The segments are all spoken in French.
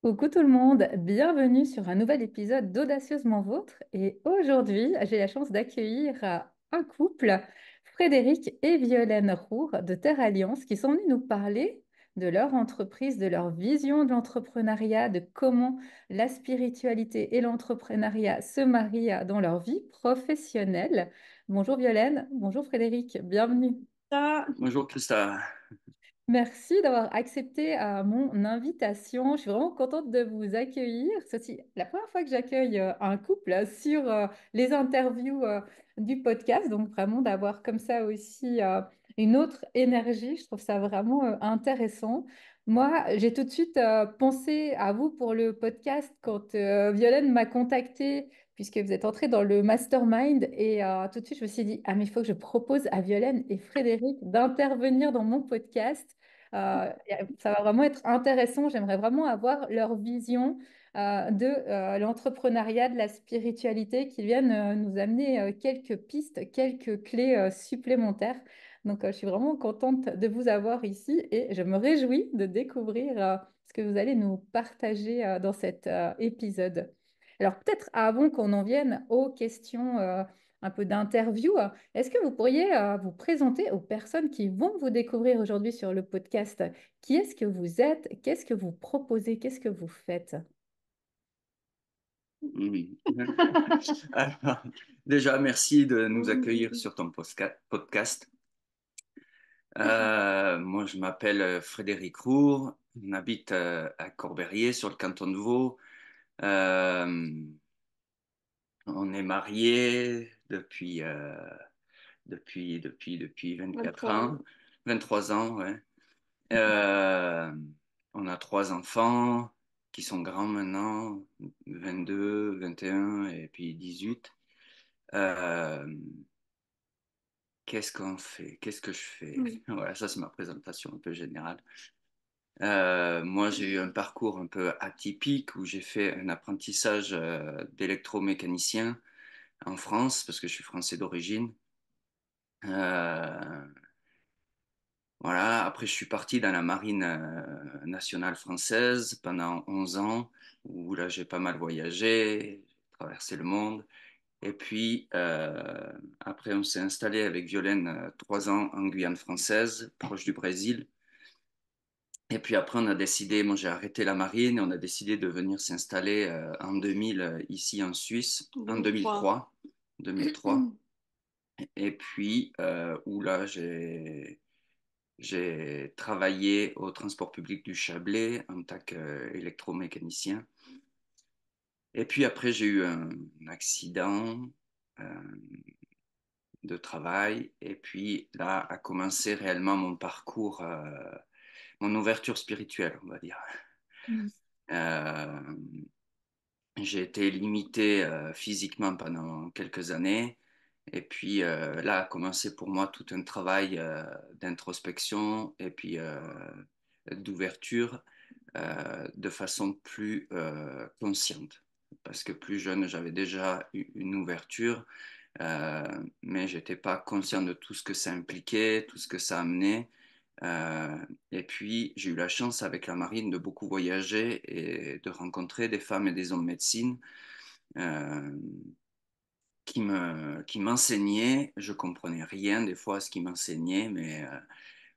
Coucou tout le monde, bienvenue sur un nouvel épisode d'Audacieusement Vôtre. Et aujourd'hui, j'ai la chance d'accueillir un couple, Frédéric et Violaine Roure de Terre Alliance, qui sont venus nous parler de leur entreprise, de leur vision de l'entrepreneuriat, de comment la spiritualité et l'entrepreneuriat se marient dans leur vie professionnelle. Bonjour Violaine, bonjour Frédéric, bienvenue. Bonjour Christa. Merci d'avoir accepté mon invitation. Je suis vraiment contente de vous accueillir. C'est aussi la première fois que j'accueille un couple sur les interviews du podcast. Donc vraiment d'avoir comme ça aussi une autre énergie. Je trouve ça vraiment intéressant. Moi, j'ai tout de suite pensé à vous pour le podcast quand Violaine m'a contactée puisque vous êtes entrée dans le mastermind. Et tout de suite, je me suis dit, ah mais il faut que je propose à Violaine et Frédéric d'intervenir dans mon podcast. Ça va vraiment être intéressant. J'aimerais vraiment avoir leur vision de l'entrepreneuriat, de la spiritualité, qui viennent nous amener quelques pistes, quelques clés supplémentaires. Donc, je suis vraiment contente de vous avoir ici et je me réjouis de découvrir ce que vous allez nous partager dans cet épisode. Alors, peut-être avant qu'on en vienne aux questions un peu d'interview, est-ce que vous pourriez vous présenter aux personnes qui vont vous découvrir aujourd'hui sur le podcast? Qui est-ce que vous êtes? Qu'est-ce que vous proposez? Qu'est-ce que vous faites? Oui. Alors, déjà, merci de nous accueillir sur ton podcast. Moi, je m'appelle Frédéric Roure. On habite à Corberrier, sur le canton de Vaud. Euh, on est mariés depuis 24 ans, 23 ans, ouais. Euh, on a trois enfants qui sont grands maintenant, 22, 21 et puis 18. Euh, qu'est-ce qu'on fait? Qu'est-ce que je fais? Voilà, ça c'est ma présentation un peu générale. Moi, j'ai eu un parcours un peu atypique où j'ai fait un apprentissage d'électromécanicien en France parce que je suis français d'origine. Euh, Voilà, après je suis parti dans la marine nationale française pendant 11 ans, où là j'ai pas mal voyagé, j'ai traversé le monde. Et puis après on s'est installé avec Violaine 3 ans en Guyane française, proche du Brésil. Et puis après on a décidé, moi j'ai arrêté la marine, et on a décidé de venir s'installer en 2000 ici en Suisse, en 2003. 2003. Et puis où là j'ai travaillé au transport public du Chablais en tant qu'électromécanicien. Et puis après, j'ai eu un accident euh, de travail. Et puis là a commencé réellement mon parcours, mon ouverture spirituelle, on va dire. Mm. Euh, j'ai été limité physiquement pendant quelques années. Et puis là a commencé pour moi tout un travail d'introspection et puis d'ouverture de façon plus consciente. Parce que plus jeune, j'avais déjà eu une ouverture, mais j'étais pas conscient de tout ce que ça impliquait, tout ce que ça amenait. Euh, et puis, j'ai eu la chance avec la marine de beaucoup voyager et de rencontrer des femmes et des hommes médecine euh, qui m'enseignaient. Je comprenais rien des fois à ce qu'ils m'enseignaient, mais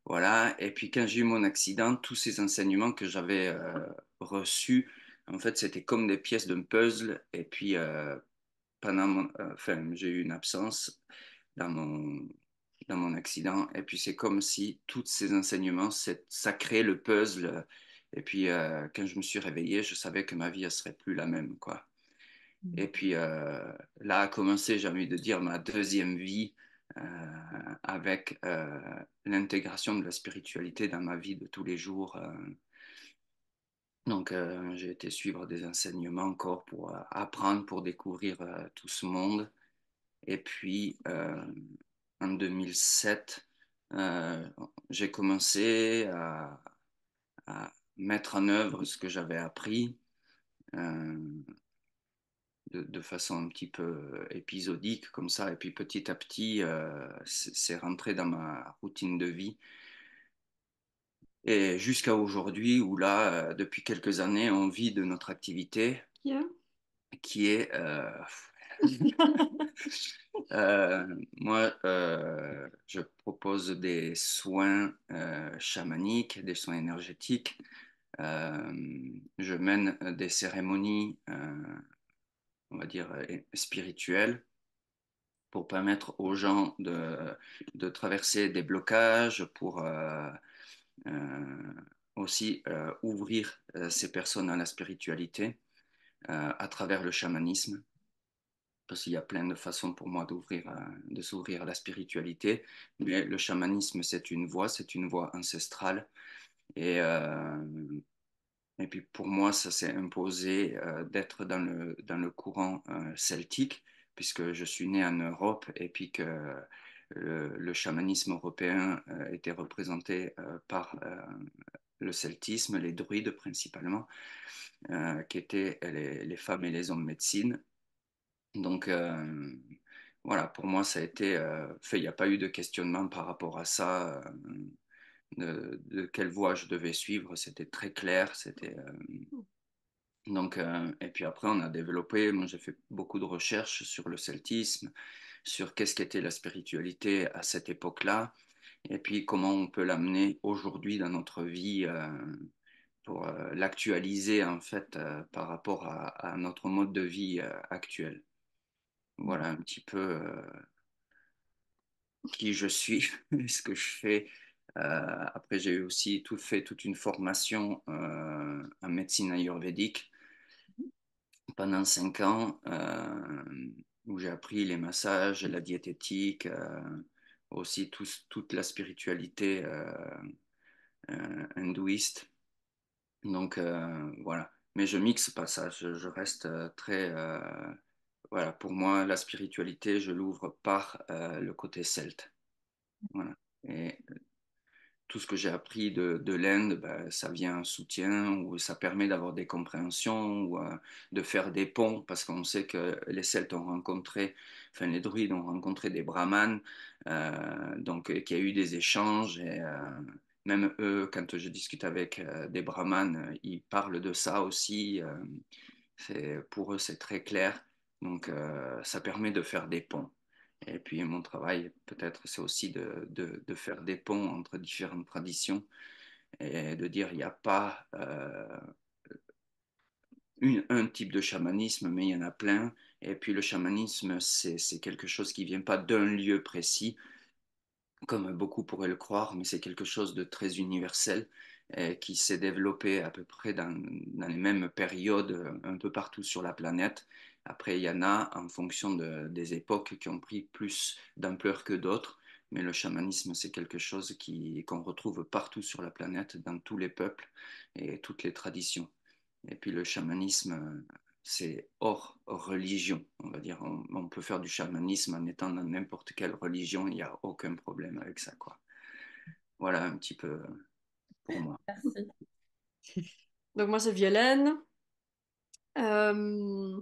voilà. Et puis quand j'ai eu mon accident, tous ces enseignements que j'avais reçus, en fait, c'était comme des pièces d'un puzzle. Et puis enfin, j'ai eu une absence dans mon accident. Et puis c'est comme si tous ces enseignements, ça crée le puzzle. Et puis quand je me suis réveillé, je savais que ma vie, elle serait plus la même, quoi. Et puis là a commencé, j'ai envie de dire, ma deuxième vie avec l'intégration de la spiritualité dans ma vie de tous les jours. Donc j'ai été suivre des enseignements encore pour apprendre, pour découvrir tout ce monde. Et puis en 2007, euh, j'ai commencé à mettre en œuvre ce que j'avais appris. Euh, de façon un petit peu épisodique comme ça. Et puis petit à petit, c'est rentré dans ma routine de vie. Et jusqu'à aujourd'hui, où là, depuis quelques années, on vit de notre activité Yeah. qui est... moi, je propose des soins chamaniques, des soins énergétiques. Je mène des cérémonies, on va dire, spirituelles pour permettre aux gens de traverser des blocages, pour aussi ouvrir ces personnes à la spiritualité à travers le chamanisme. Parce qu'il y a plein de façons pour moi de s'ouvrir à la spiritualité, mais le chamanisme, c'est une voie ancestrale. Et, euh, et puis pour moi, ça s'est imposé d'être dans le courant celtique, puisque je suis né en Europe et puis que le chamanisme européen était représenté par le celtisme, les druides principalement, qui étaient les femmes et les hommes médecine. Donc voilà, pour moi, ça a été fait. Il n'y a pas eu de questionnement par rapport à ça, de quelle voie je devais suivre. C'était très clair. Donc, et puis après, on a développé. Moi, j'ai fait beaucoup de recherches sur le celtisme, sur qu'est-ce qu'était la spiritualité à cette époque-là, et puis comment on peut l'amener aujourd'hui dans notre vie pour l'actualiser en fait par rapport à notre mode de vie actuel. Voilà un petit peu qui je suis, ce que je fais. Après, j'ai aussi fait toute une formation en médecine ayurvédique pendant 5 ans, où j'ai appris les massages, la diététique, aussi toute la spiritualité hindouiste. Donc voilà. Mais je mixe pas ça, je reste très... voilà, pour moi, la spiritualité, je l'ouvre par le côté celte. Voilà. Et tout ce que j'ai appris de l'Inde, ben, ça vient en soutien ou ça permet d'avoir des compréhensions ou de faire des ponts parce qu'on sait que les Celtes ont rencontré, enfin les druides ont rencontré des brahmanes, donc qu'il y a eu des échanges et même eux, quand je discute avec des brahmanes, ils parlent de ça aussi. Pour eux, c'est très clair. Donc, ça permet de faire des ponts. Et puis, mon travail, peut-être, c'est aussi de faire des ponts entre différentes traditions et de dire il n'y a pas un type de chamanisme, mais il y en a plein. Et puis, le chamanisme, c'est quelque chose qui ne vient pas d'un lieu précis, comme beaucoup pourraient le croire, mais c'est quelque chose de très universel qui s'est développé à peu près dans les mêmes périodes un peu partout sur la planète. Après, il y en a en fonction des époques qui ont pris plus d'ampleur que d'autres, mais le chamanisme, c'est quelque chose qu'on retrouve partout sur la planète, dans tous les peuples et toutes les traditions. Et puis le chamanisme, c'est hors religion, on va dire. On peut faire du chamanisme en étant dans n'importe quelle religion, il n'y a aucun problème avec ça, quoi. Voilà un petit peu pour moi. Merci. Donc moi, c'est Violaine. Euh,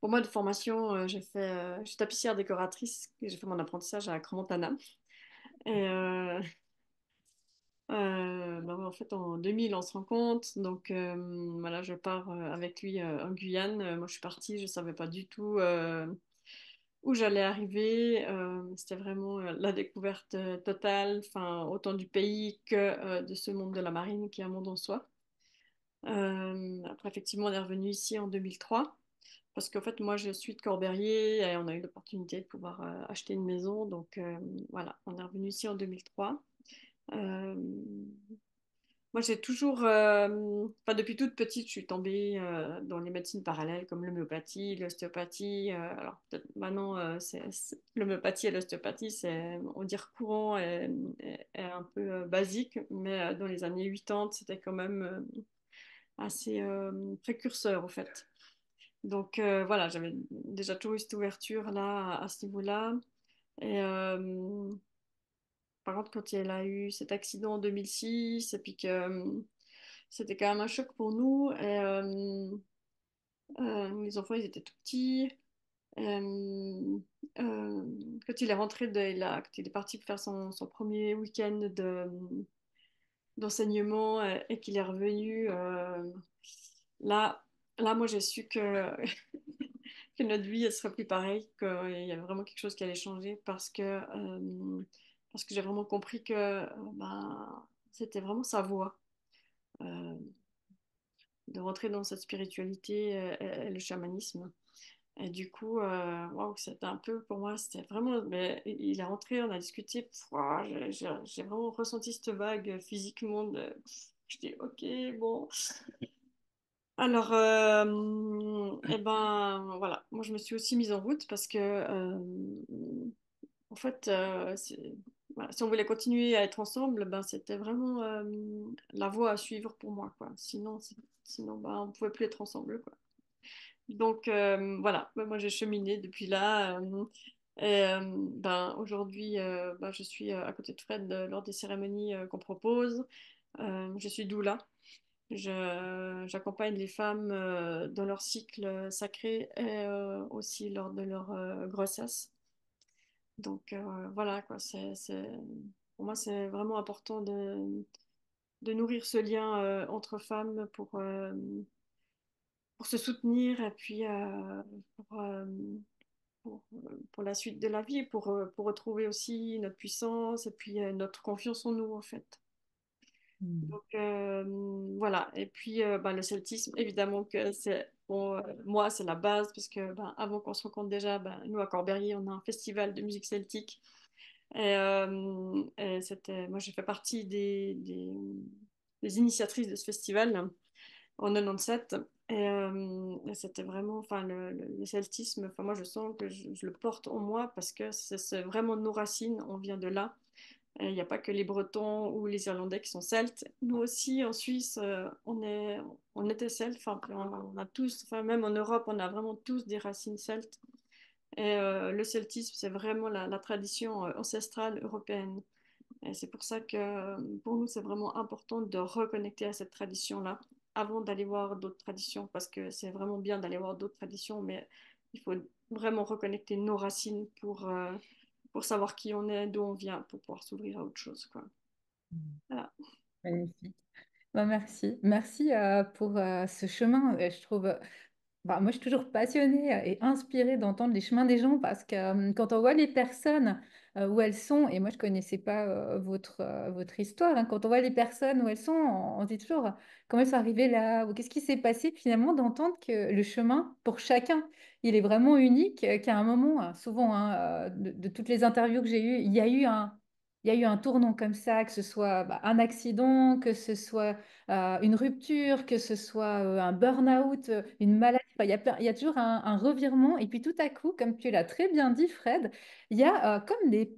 pour moi, de formation, je suis tapissière décoratrice. Et j'ai fait mon apprentissage à Crans-Montana. Et bah ouais, en fait, en 2000, on se rend compte. Donc voilà, je pars avec lui en Guyane. Moi, je suis partie, je ne savais pas du tout où j'allais arriver. C'était vraiment la découverte totale, enfin, autant du pays que de ce monde de la marine qui est un monde en soi. Après, effectivement, on est revenu ici en 2003 parce qu'en fait, moi, je suis de Corberrier et on a eu l'opportunité de pouvoir acheter une maison. Donc, voilà, on est revenu ici en 2003. Euh, Moi, j'ai toujours, enfin, depuis toute petite, je suis tombée dans les médecines parallèles comme l'homéopathie, l'ostéopathie. Alors, peut-être maintenant, l'homéopathie et l'ostéopathie, c'est, on va dire, courant et un peu basique, mais dans les années 80, c'était quand même assez précurseur, en fait. Donc, voilà, j'avais déjà toujours eu cette ouverture-là, à ce niveau-là. Et par contre, quand elle a eu cet accident en 2006, et puis que c'était quand même un choc pour nous. Et, les enfants, ils étaient tout petits. Euh, euh, quand il est rentré quand il est parti pour faire son premier week-end d'enseignement et qu'il est revenu, là, là, moi, j'ai su que, que notre vie, elle serait plus pareille, qu'il y avait vraiment quelque chose qui allait changer parce que j'ai vraiment compris que ben, c'était vraiment sa voie. Euh, de rentrer dans cette spiritualité et le chamanisme. Et du coup, waouh, c'était un peu pour moi, c'était vraiment. Mais il est rentré, on a discuté, ouah, j'ai vraiment ressenti cette vague physiquement. Je dis, ok, bon. Alors, eh ben, voilà, moi je me suis aussi mise en route parce que, en fait, voilà, si on voulait continuer à être ensemble, ben, c'était vraiment la voie à suivre pour moi, quoi. Sinon ben, on ne pouvait plus être ensemble, quoi. Donc voilà, ben, moi j'ai cheminé depuis là. Ben, aujourd'hui, ben, je suis à côté de Fred lors des cérémonies qu'on propose. Je suis doula. J'accompagne les femmes dans leur cycle sacré et aussi lors de leur grossesse. Donc voilà, quoi, pour moi, c'est vraiment important de nourrir ce lien entre femmes pour se soutenir et puis pour, euh, pour la suite de la vie, pour retrouver aussi notre puissance et puis notre confiance en nous, en fait. Mm. Donc voilà, et puis bah, le celtisme, évidemment que c'est bon, moi c'est la base parce que ben, avant qu'on se rencontre déjà, ben, nous à Corberry on a un festival de musique celtique et moi j'ai fait partie des initiatrices de ce festival en 97 et c'était vraiment, enfin le celtisme, enfin moi je sens que je le porte en moi parce que c'est vraiment nos racines, on vient de là. Il n'y a pas que les Bretons ou les Irlandais qui sont celtes. Nous aussi, en Suisse, on était celtes. Enfin, on a tous, enfin, même en Europe, on a vraiment tous des racines celtes. Et le celtisme, c'est vraiment la tradition ancestrale européenne. Et c'est pour ça que pour nous, c'est vraiment important de reconnecter à cette tradition-là avant d'aller voir d'autres traditions, parce que c'est vraiment bien d'aller voir d'autres traditions, mais il faut vraiment reconnecter nos racines pour savoir qui on est, d'où on vient, pour pouvoir s'ouvrir à autre chose, quoi. Voilà. Magnifique. Bah, merci. Merci pour ce chemin. Je trouve, bah, moi, je suis toujours passionnée et inspirée d'entendre les chemins des gens parce que quand on voit les personnes où elles sont, et moi, je ne connaissais pas votre histoire, hein, quand on voit les personnes où elles sont, on se dit toujours comment elles sont arrivées là, ou qu'est-ce qui s'est passé finalement, d'entendre que le chemin, pour chacun, il est vraiment unique, qu'à un moment, souvent, hein, de toutes les interviews que j'ai eues, il y a eu un tournant comme ça, que ce soit bah, un accident, que ce soit une rupture, que ce soit un burn-out, une maladie. Enfin, il y a toujours un revirement. Et puis tout à coup, comme tu l'as très bien dit, Fred, il y a comme des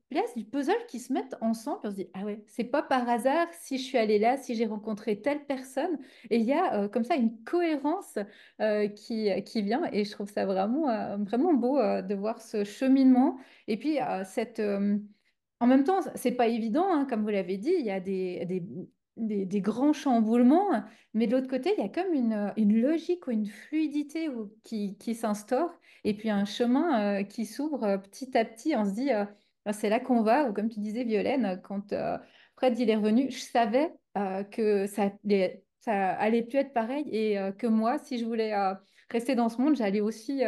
pièces du puzzle qui se mettent ensemble. Et on se dit, ah ouais, c'est pas par hasard si je suis allée là, si j'ai rencontré telle personne. Et il y a comme ça une cohérence qui vient. Et je trouve ça vraiment, vraiment beau de voir ce cheminement. Et puis en même temps, c'est pas évident, hein, comme vous l'avez dit, il y a des grands chamboulements, mais de l'autre côté, il y a comme une logique ou une fluidité qui s'instaure, et puis un chemin qui s'ouvre petit à petit. On se dit, ah, c'est là qu'on va, ou comme tu disais, Violaine, quand Fred il est revenu, je savais que ça allait plus être pareil, et que moi, si je voulais rester dans ce monde, j'allais aussi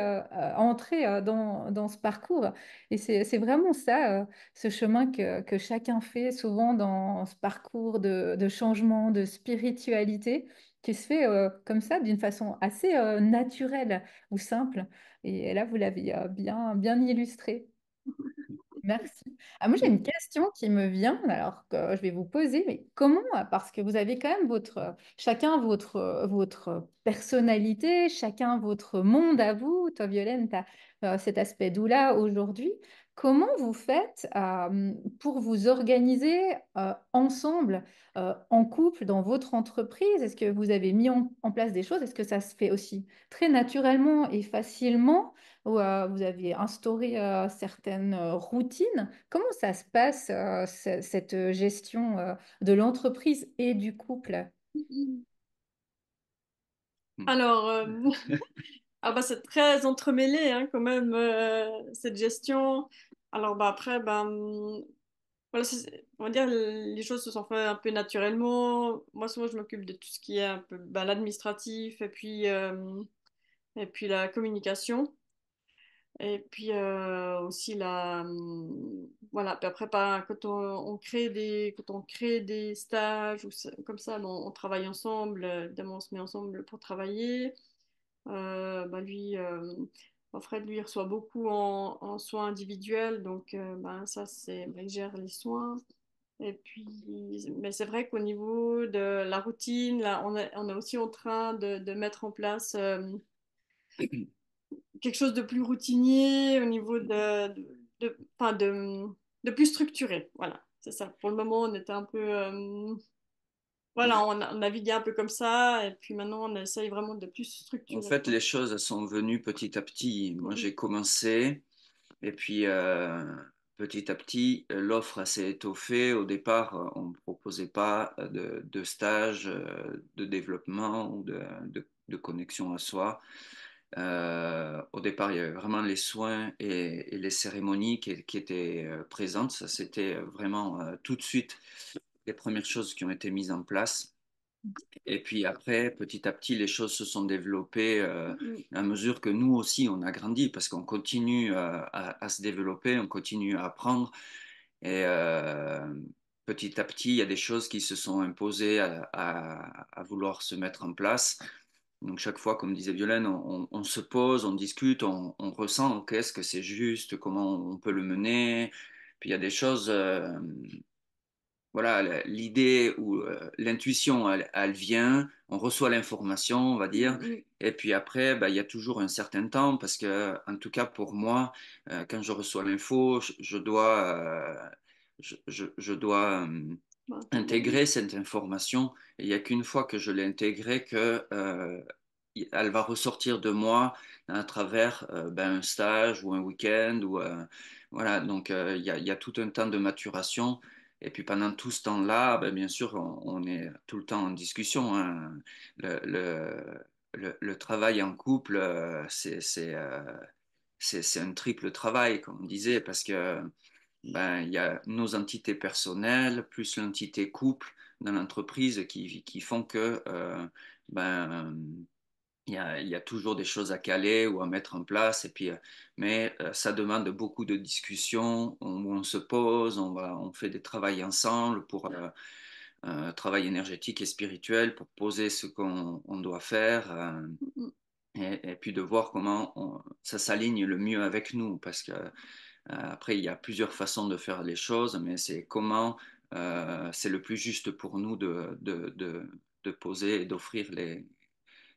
entrer dans ce parcours. Et c'est vraiment ça. Ce chemin que chacun fait souvent dans ce parcours de changement, de spiritualité, qui se fait comme ça d'une façon assez naturelle ou simple. Et là, vous l'avez bien illustré. Merci. Ah, moi, j'ai une question qui me vient, alors que je vais vous poser, mais comment, parce que vous avez quand même chacun votre personnalité, chacun votre monde à vous. Toi, Violaine, tu as cet aspect doux-là aujourd'hui. Comment vous faites pour vous organiser ensemble, en couple, dans votre entreprise? Est-ce que vous avez mis en place des choses? Est-ce que ça se fait aussi très naturellement et facilement? Ou vous avez instauré certaines routines. Comment ça se passe, cette gestion de l'entreprise et du couple? Alors, ah bah, c'est très entremêlé hein, quand même, cette gestion. Alors bah, après, bah, voilà, on va dire les choses se sont faites un peu naturellement. Moi, souvent, je m'occupe de tout ce qui est un peu bah, l'administratif et puis la communication. Et puis aussi voilà. Puis après, quand on crée quand on crée des stages ou comme ça, bon, on travaille ensemble. Évidemment, on se met ensemble pour travailler. Bah, Fred, lui, il reçoit beaucoup en soins individuels, donc ben, ça, ben, il gère les soins. Et puis, mais c'est vrai qu'au niveau de la routine, là, on est aussi en train de mettre en place quelque chose de plus routinier, au niveau enfin, de plus structuré. Voilà, c'est ça. Pour le moment, on était un peu, voilà, on naviguait un peu comme ça, et puis maintenant, on essaye vraiment de plus En structurer, fait, quoi. les choses sont venues petit à petit. Moi, Mm, j'ai commencé et puis petit à petit, l'offre s'est étoffée. Au départ, on ne proposait pas de stage de développement ou de connexion à soi. Au départ, il y avait vraiment les soins et les cérémonies qui étaient présentes. Ça, c'était vraiment tout de suite les premières choses qui ont été mises en place. Et puis après, petit à petit, les choses se sont développées mm, à mesure que nous aussi, on a grandi, parce qu'on continue à se développer, on continue à apprendre. Et petit à petit, il y a des choses qui se sont imposées à vouloir se mettre en place. Donc chaque fois, comme disait Violaine, on se pose, on discute, on ressent qu'est-ce que c'est juste, comment on peut le mener. Puis il y a des choses, voilà, l'idée ou l'intuition, elle vient, on reçoit l'information, on va dire, mm, et puis après, bah, il y a toujours un certain temps, parce que, en tout cas pour moi, quand je reçois l'info, je dois, je dois mm. intégrer cette information, et il n'y a qu'une fois que je l'ai intégrée que elle va ressortir de moi à travers ben, un stage ou un week-end ou voilà, donc il y a tout un temps de maturation. Et puis pendant tout ce temps-là, ben, bien sûr, on est tout le temps en discussion, hein. Le, le, le travail en couple, c'est un triple travail, comme on disait, parce que ben, il y a nos entités personnelles plus l'entité couple dans l'entreprise qui font que ben, il y a toujours des choses à caler ou à mettre en place. Et puis, mais ça demande beaucoup de discussions où on se pose, on fait des travaux ensemble pour travail énergétique et spirituel pour poser ce qu'on doit faire. Et puis de voir comment ça s'aligne le mieux avec nous, parce que après, il y a plusieurs façons de faire les choses, mais c'est comment c'est le plus juste pour nous de poser et d'offrir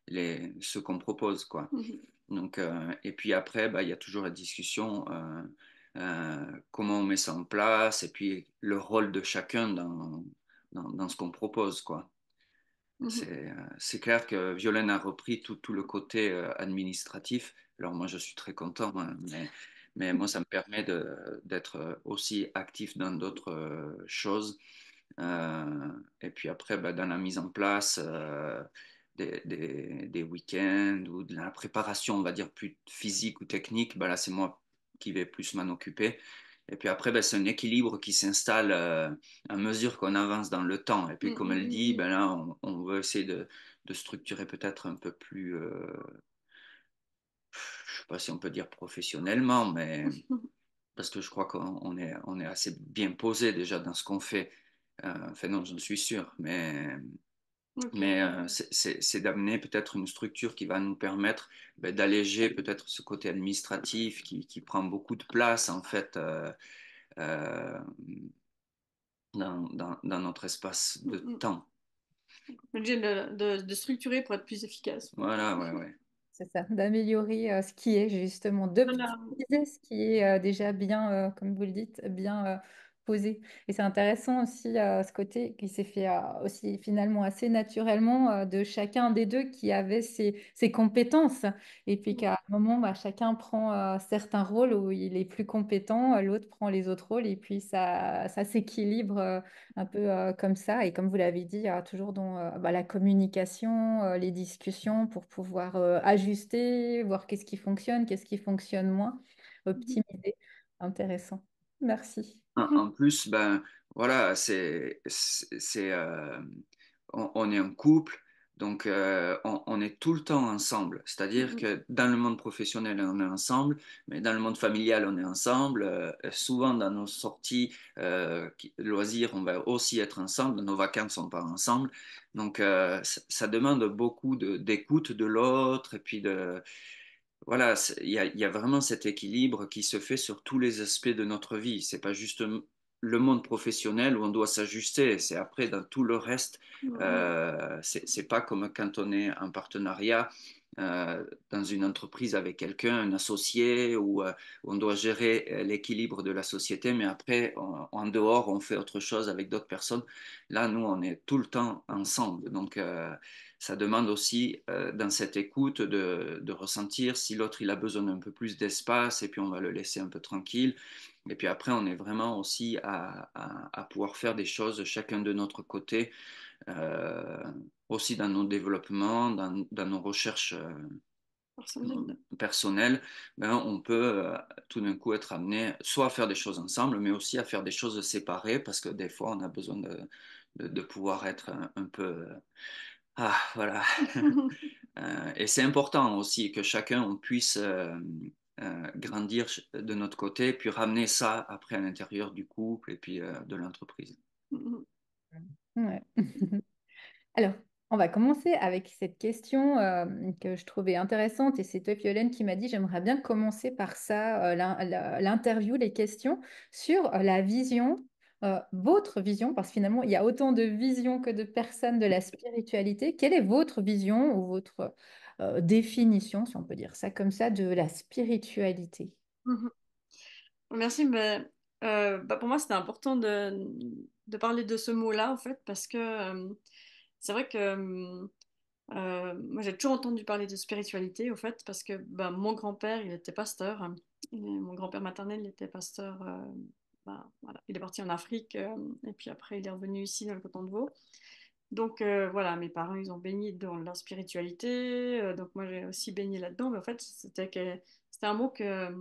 ce qu'on propose, quoi. Mhm, Donc, et puis après, bah, il y a toujours la discussion, comment on met ça en place, et puis le rôle de chacun dans ce qu'on propose, quoi. mhm, C'est clair que Violaine a repris tout le côté administratif. Alors moi, je suis très content, hein, mais moi, ça me permet d'être aussi actif dans d'autres choses. Et puis après, bah, dans la mise en place des week-ends ou de la préparation, on va dire, plus physique ou technique, bah, là, c'est moi qui vais plus m'en occuper. Et puis après, ben, c'est un équilibre qui s'installe à mesure qu'on avance dans le temps. Et puis, comme elle dit, mm, ben là, on veut essayer de structurer peut-être un peu plus, je sais pas si on peut dire professionnellement, mais mm. parce que je crois on est assez bien posé déjà dans ce qu'on fait. Enfin, non, j'en suis sûr, Ok. mais c'est d'amener peut-être une structure qui va nous permettre ben, d'alléger peut-être ce côté administratif qui prend beaucoup de place, en fait. Euh, dans notre espace Mm, de mm. temps. Obligé de structurer pour être plus efficace. Voilà, ouais, ouais. C'est ça, d'améliorer ce qui est justement, Voilà. d'optimiser ce qui est déjà bien, comme vous le dites, bien posé. Et c'est intéressant aussi ce côté qui s'est fait aussi finalement assez naturellement de chacun des deux qui avait ses compétences. Et puis qu'à un moment, bah, chacun prend certains rôles où il est plus compétent, l'autre prend les autres rôles et puis ça s'équilibre un peu comme ça. Et comme vous l'avez dit, toujours dans bah, la communication, les discussions pour pouvoir ajuster, voir qu'est-ce qui fonctionne moins, Mhm. optimiser. Intéressant. Merci. En plus, ben voilà, on est un couple, donc on est tout le temps ensemble. C'est-à-dire Mhm. que dans le monde professionnel, on est ensemble, mais dans le monde familial, on est ensemble. Souvent, dans nos sorties loisirs, on va aussi être ensemble. Nos vacances, on part ensemble. Donc, ça demande beaucoup d'écoute de l'autre et puis de voilà, il y a vraiment cet équilibre qui se fait sur tous les aspects de notre vie. C'est pas juste le monde professionnel où on doit s'ajuster, c'est après dans tout le reste. Mhm. C'est pas comme quand on est en partenariat dans une entreprise avec quelqu'un, un associé, où on doit gérer l'équilibre de la société, mais après, en dehors, on fait autre chose avec d'autres personnes. Là, nous, on est tout le temps ensemble. Donc, ça demande aussi dans cette écoute de ressentir si l'autre il a besoin d'un peu plus d'espace et puis on va le laisser un peu tranquille. Et puis après, on est vraiment aussi à pouvoir faire des choses chacun de notre côté, euh, aussi dans nos développements, dans nos recherches Personnel. personnelles. Ben, on peut tout d'un coup être amené soit à faire des choses ensemble, mais aussi à faire des choses séparées parce que des fois, on a besoin de pouvoir être un peu... voilà. Et c'est important aussi que chacun on puisse grandir de notre côté, puis ramener ça après à l'intérieur du couple et puis de l'entreprise. Mhm. Ouais. Alors, on va commencer avec cette question que je trouvais intéressante et c'est toi, Violaine, qui m'a dit, j'aimerais bien commencer par ça, l'interview, les questions sur la vision, votre vision, parce que finalement, il y a autant de visions que de personnes de la spiritualité. Quelle est votre vision ou votre définition, si on peut dire ça comme ça, de la spiritualité? Mhm. Merci, mais bah, pour moi, c'était important de parler de ce mot-là, en fait, parce que c'est vrai que moi, j'ai toujours entendu parler de spiritualité, au fait, parce que bah, mon grand-père, il était pasteur. Mon grand-père maternel, il était pasteur. Bah, voilà. Il est parti en Afrique, et puis après, il est revenu ici, dans le canton de Vaud. Donc voilà, mes parents, ils ont baigné dans leur spiritualité, donc moi, j'ai aussi baigné là-dedans, mais en fait, c'était un mot que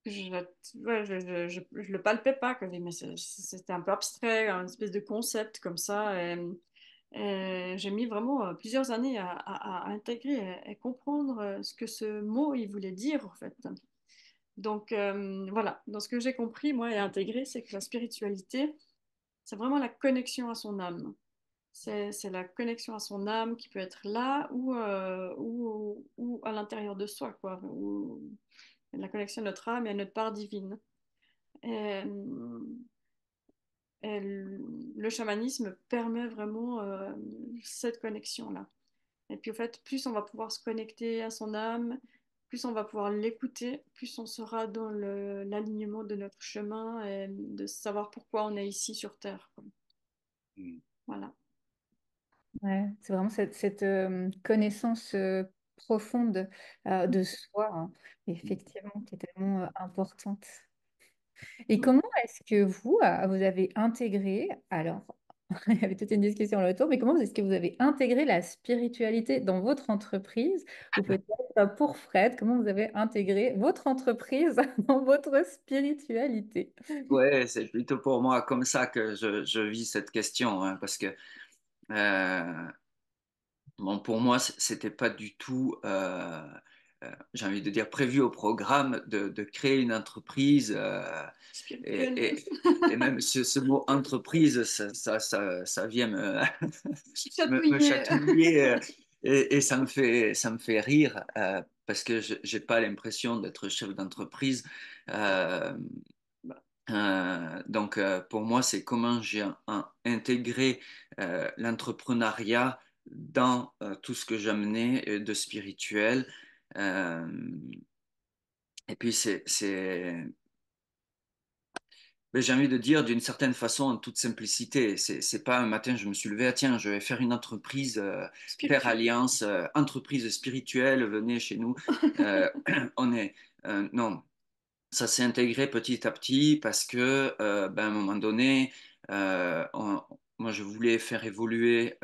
ouais, je le palpais pas, quoi, mais c'était un peu abstrait, une espèce de concept comme ça. Et j'ai mis vraiment plusieurs années à intégrer et comprendre ce que ce mot il voulait dire en fait. Donc voilà, dans ce que j'ai compris, moi, et intégré, c'est que la spiritualité, c'est vraiment la connexion à son âme. C'est la connexion à son âme qui peut être là ou à l'intérieur de soi, quoi. Ou la connexion à notre âme et à notre part divine. Et, et le chamanisme permet vraiment cette connexion-là. Et puis, au fait, plus on va pouvoir se connecter à son âme, plus on va pouvoir l'écouter, plus on sera dans l'alignement de notre chemin et de savoir pourquoi on est ici sur Terre, quoi. Mm. Voilà. Ouais, c'est vraiment cette connaissance profonde de soi, hein, effectivement, qui est tellement importante. Et comment est-ce que vous, vous avez intégré, alors, il y avait toute une discussion autour, mais comment est-ce que vous avez intégré la spiritualité dans votre entreprise? Ou peut-être pour Fred, comment vous avez intégré votre entreprise dans votre spiritualité? Ouais, c'est plutôt pour moi comme ça que je vis cette question, hein, parce que euh, bon, pour moi, c'était pas du tout, j'ai envie de dire, prévu au programme de créer une entreprise. Spirituel. Et, et- et même ce mot entreprise, ça vient me Chatouiller. chatouiller et ça me fait rire parce que je n'ai pas l'impression d'être chef d'entreprise. Euh, donc, pour moi, c'est comment j'ai intégré l'entrepreneuriat dans tout ce que j'amenais de spirituel. Euh, et puis, mais j'ai envie de dire d'une certaine façon, en toute simplicité. C'est pas un matin, je me suis levé, ah, tiens, je vais faire une entreprise, Terre Spirituel. Alliance, entreprise spirituelle, venez chez nous. Euh, on est, non, ça s'est intégré petit à petit parce que, ben, à un moment donné, moi, je voulais faire évoluer,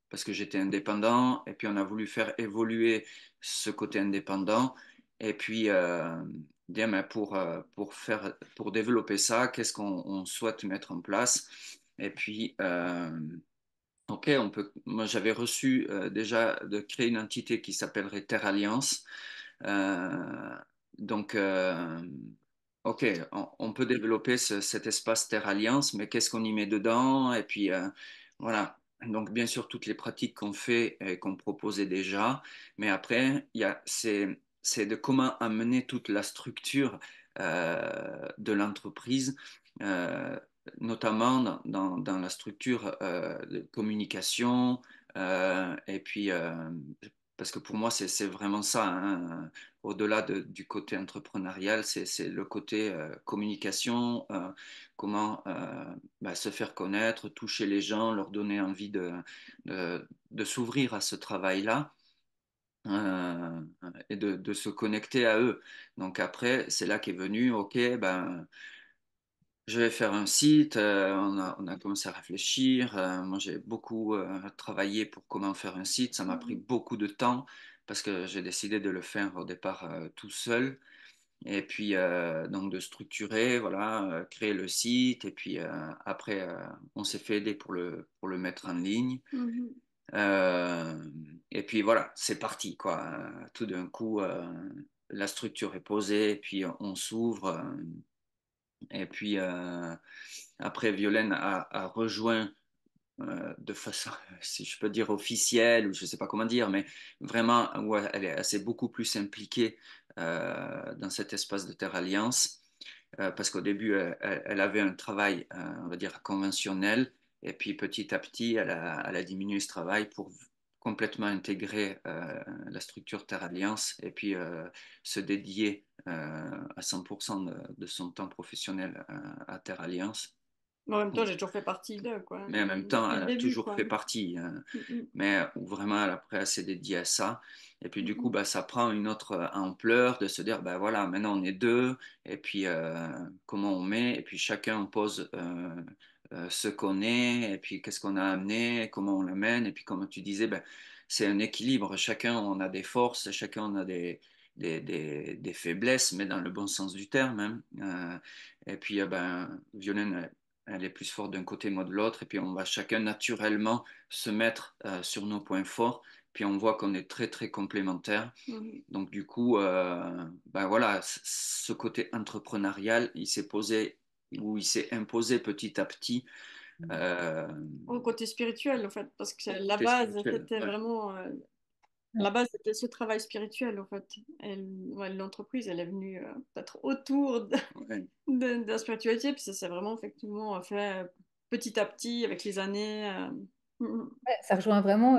parce que j'étais indépendant, et puis on a voulu faire évoluer ce côté indépendant. Et puis, dire mais pour développer ça, qu'est-ce qu'on souhaite mettre en place. Et puis, ok, moi j'avais reçu déjà de créer une entité qui s'appellerait Terre Alliance. Euh, donc, ok, on peut développer cet espace Terre Alliance, mais qu'est-ce qu'on y met dedans? Et puis, voilà. Donc, bien sûr, toutes les pratiques qu'on fait et qu'on proposait déjà, mais après, c'est de comment amener toute la structure de l'entreprise, euh, notamment dans la structure de communication, et puis, parce que pour moi, c'est vraiment ça, hein, au-delà du côté entrepreneurial, c'est le côté communication, comment bah, se faire connaître, toucher les gens, leur donner envie de s'ouvrir à ce travail-là. Et de se connecter à eux. Donc après, c'est là qu'est venu, ok, ben, je vais faire un site, on a commencé à réfléchir. Moi, j'ai beaucoup travaillé pour comment faire un site. Ça m'a pris Mhm. beaucoup de temps parce que j'ai décidé de le faire au départ tout seul. Et puis, donc, de structurer, voilà, créer le site. Et puis, après, on s'est fait aider pour le mettre en ligne. Mhm. Euh, et puis, voilà, c'est parti, quoi. Tout d'un coup, la structure est posée. Et puis, on s'ouvre. Et puis, après, Violaine a rejoint de façon, si je peux dire, officielle, ou je ne sais pas comment dire, mais vraiment, où elle s'est beaucoup plus impliquée dans cet espace de Terre Alliance, parce qu'au début, elle avait un travail, on va dire, conventionnel, et puis petit à petit, elle a diminué ce travail pour complètement intégrer la structure Terre Alliance, et puis se dédier à 100% de son temps professionnel à Terre Alliance. Mais en même temps, j'ai toujours fait partie d'eux, quoi, Mais en même temps, depuis elle le a début, toujours quoi. fait partie, hein. Mhm. Mais où vraiment, après, elle s'est dédiée à ça. Et puis, du coup, Mhm. bah, ça prend une autre ampleur de se dire, bah, voilà, maintenant on est deux, et puis comment on met, et puis chacun pose ce qu'on est, et puis qu'est-ce qu'on a amené, comment on l'amène, et puis comme tu disais, bah, c'est un équilibre. Chacun, on a des forces, chacun, on a des faiblesses, mais dans le bon sens du terme, hein. Et puis, ben, Violaine, elle est plus forte d'un côté, moi de l'autre, et puis on va chacun naturellement se mettre sur nos points forts, puis on voit qu'on est très très complémentaires. Mhm. Donc du coup, ben voilà, ce côté entrepreneurial, il s'est posé ou il s'est imposé petit à petit euh, Au côté spirituel, en fait, parce que au la côté base, spirituel. c'était Ouais. vraiment la base, c'était ce travail spirituel, en fait. Ouais, l'entreprise, elle est venue peut-être autour Ouais. de la spiritualité, puis ça s'est vraiment effectivement fait petit à petit avec les années. Mhm. Ouais, ça rejoint vraiment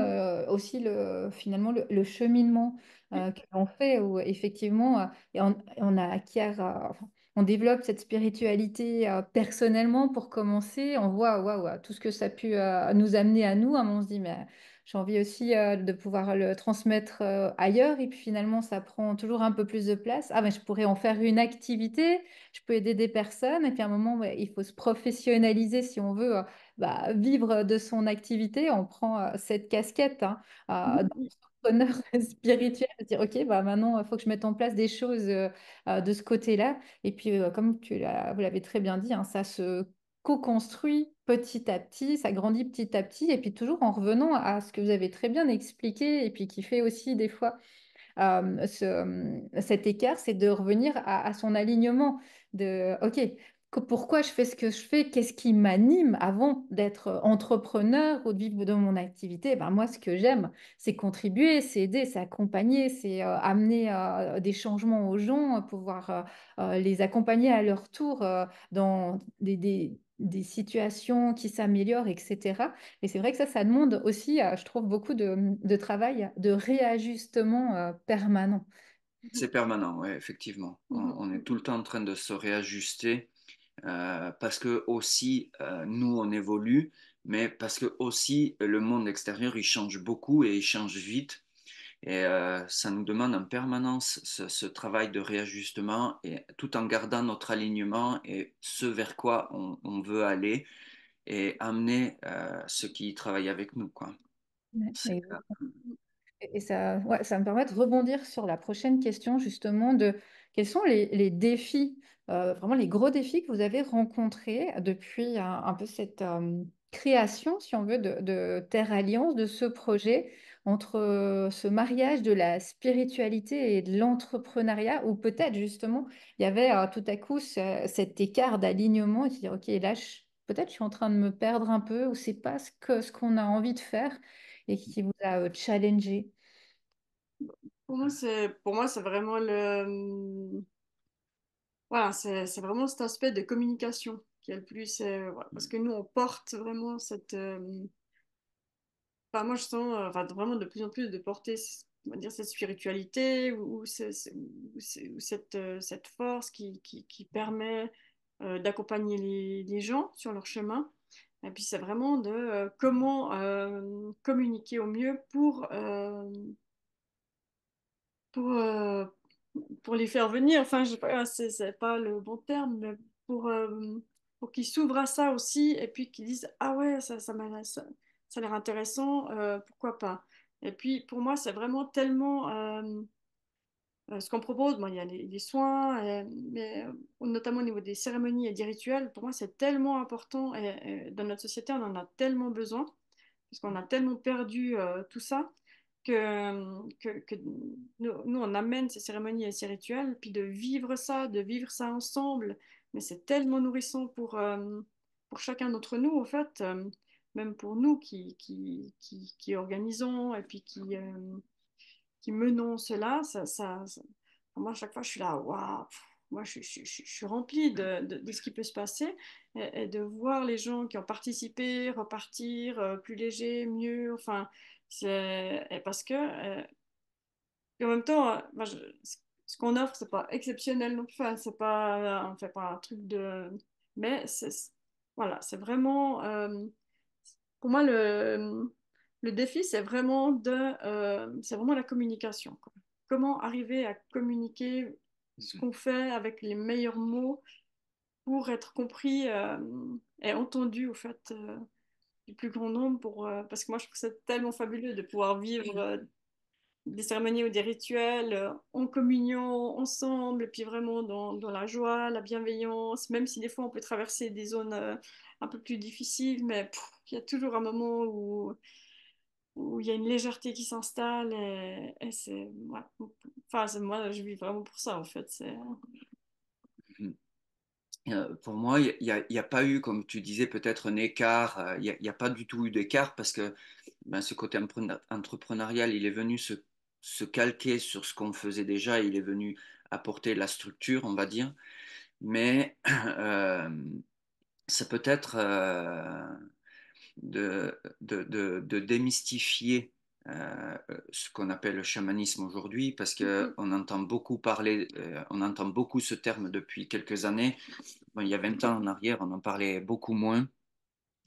aussi finalement le cheminement que l'on fait où effectivement et on a acquiert, enfin, on développe cette spiritualité personnellement pour commencer. On voit waouh, tout ce que ça a pu nous amener à nous, hein, on se dit mais j'ai envie aussi de pouvoir le transmettre ailleurs et puis finalement ça prend toujours un peu plus de place. Ah mais je pourrais en faire une activité, je peux aider des personnes et puis à un moment ouais, il faut se professionnaliser si on veut bah, vivre de son activité, on prend cette casquette hein, Mhm. d'entrepreneur spirituel, de dire, OK, bah, maintenant, il faut que je mette en place des choses de ce côté-là. Et puis, comme vous l'avez très bien dit, hein, ça se co-construit petit à petit, ça grandit petit à petit, et puis toujours en revenant à ce que vous avez très bien expliqué, et puis qui fait aussi des fois cet écart, c'est de revenir à son alignement, de OK, pourquoi je fais ce que je fais, qu'est-ce qui m'anime avant d'être entrepreneur ou de vivre de mon activité. Ben, moi, ce que j'aime, c'est contribuer, c'est aider, c'est accompagner, c'est amener des changements aux gens, pouvoir les accompagner à leur tour dans des situations qui s'améliorent, etc. Et c'est vrai que ça demande aussi, je trouve, beaucoup de travail, de réajustement permanent. C'est permanent, ouais, effectivement. On est tout le temps en train de se réajuster parce que aussi nous on évolue, mais parce que aussi le monde extérieur il change beaucoup et il change vite. Et ça nous demande en permanence ce travail de réajustement et tout en gardant notre alignement et ce vers quoi on veut aller et amener ceux qui travaillent avec nous, quoi. Ouais, C'est, exactement. Et ça, ouais, ça me permet de rebondir sur la prochaine question, justement, de quels sont les défis, vraiment les gros défis que vous avez rencontrés depuis un peu cette création, si on veut, de Terre Alliance, de ce projet, entre ce mariage de la spiritualité et de l'entrepreneuriat, où peut-être justement il y avait tout à coup cet écart d'alignement et se dire, OK, là, peut-être je suis en train de me perdre un peu, ou c'est pas ce qu'on a envie de faire et qui vous a challengé. Pour moi, c'est vraiment voilà, c'est vraiment cet aspect de communication qui est le plus, voilà, parce que nous, on porte vraiment enfin, moi, je sens, enfin, vraiment de plus en plus de porter, on va dire, cette spiritualité ou cette force qui permet d'accompagner les gens sur leur chemin. Et puis, c'est vraiment de comment communiquer au mieux pour, euh, pour les faire venir. Enfin, je sais pas, c'est pas le bon terme, mais pour, euh, pour qu'ils s'ouvrent à ça aussi et puis qu'ils disent, ah ouais, ça a l'air intéressant, pourquoi pas. Et puis, pour moi, c'est vraiment tellement ce qu'on propose. Bon, il y a les soins, mais notamment au niveau des cérémonies et des rituels, pour moi, c'est tellement important et dans notre société, on en a tellement besoin parce qu'on a tellement perdu tout ça que nous, on amène ces cérémonies et ces rituels, puis de vivre ça ensemble. Mais c'est tellement nourrissant pour chacun d'entre nous, en fait, même pour nous qui organisons et puis qui menons cela. Moi, à chaque fois, je suis là, waouh! Moi, je suis remplie de ce qui peut se passer et de voir les gens qui ont participé repartir plus léger, mieux. Enfin, et parce que et en même temps, ce qu'on offre, c'est pas exceptionnel non plus. Enfin, c'est pas, on fait pas un truc de. Mais voilà, c'est vraiment. Pour moi, le défi, c'est vraiment la communication, quoi. Comment arriver à communiquer ce qu'on fait avec les meilleurs mots pour être compris et entendu, au fait, du plus grand nombre. Parce que moi, je trouve ça tellement fabuleux de pouvoir vivre des cérémonies ou des rituels en communion, ensemble, et puis vraiment dans la joie, la bienveillance, même si des fois on peut traverser des zones un peu plus difficiles, mais il y a toujours un moment où il y a une légèreté qui s'installe et c'est... Ouais. Enfin, moi, je vis vraiment pour ça, en fait. Pour moi, il y a pas eu, comme tu disais, peut-être un écart. Il y a pas du tout eu d'écart parce que ben, ce côté entrepreneurial, il est venu se calquer sur ce qu'on faisait déjà. Il est venu apporter la structure, on va dire. Mais ça peut être de démystifier ce qu'on appelle le chamanisme aujourd'hui, parce Mhm. qu'on entend beaucoup parler, on entend beaucoup ce terme depuis quelques années. Bon, il y a 20 ans en arrière, on en parlait beaucoup moins.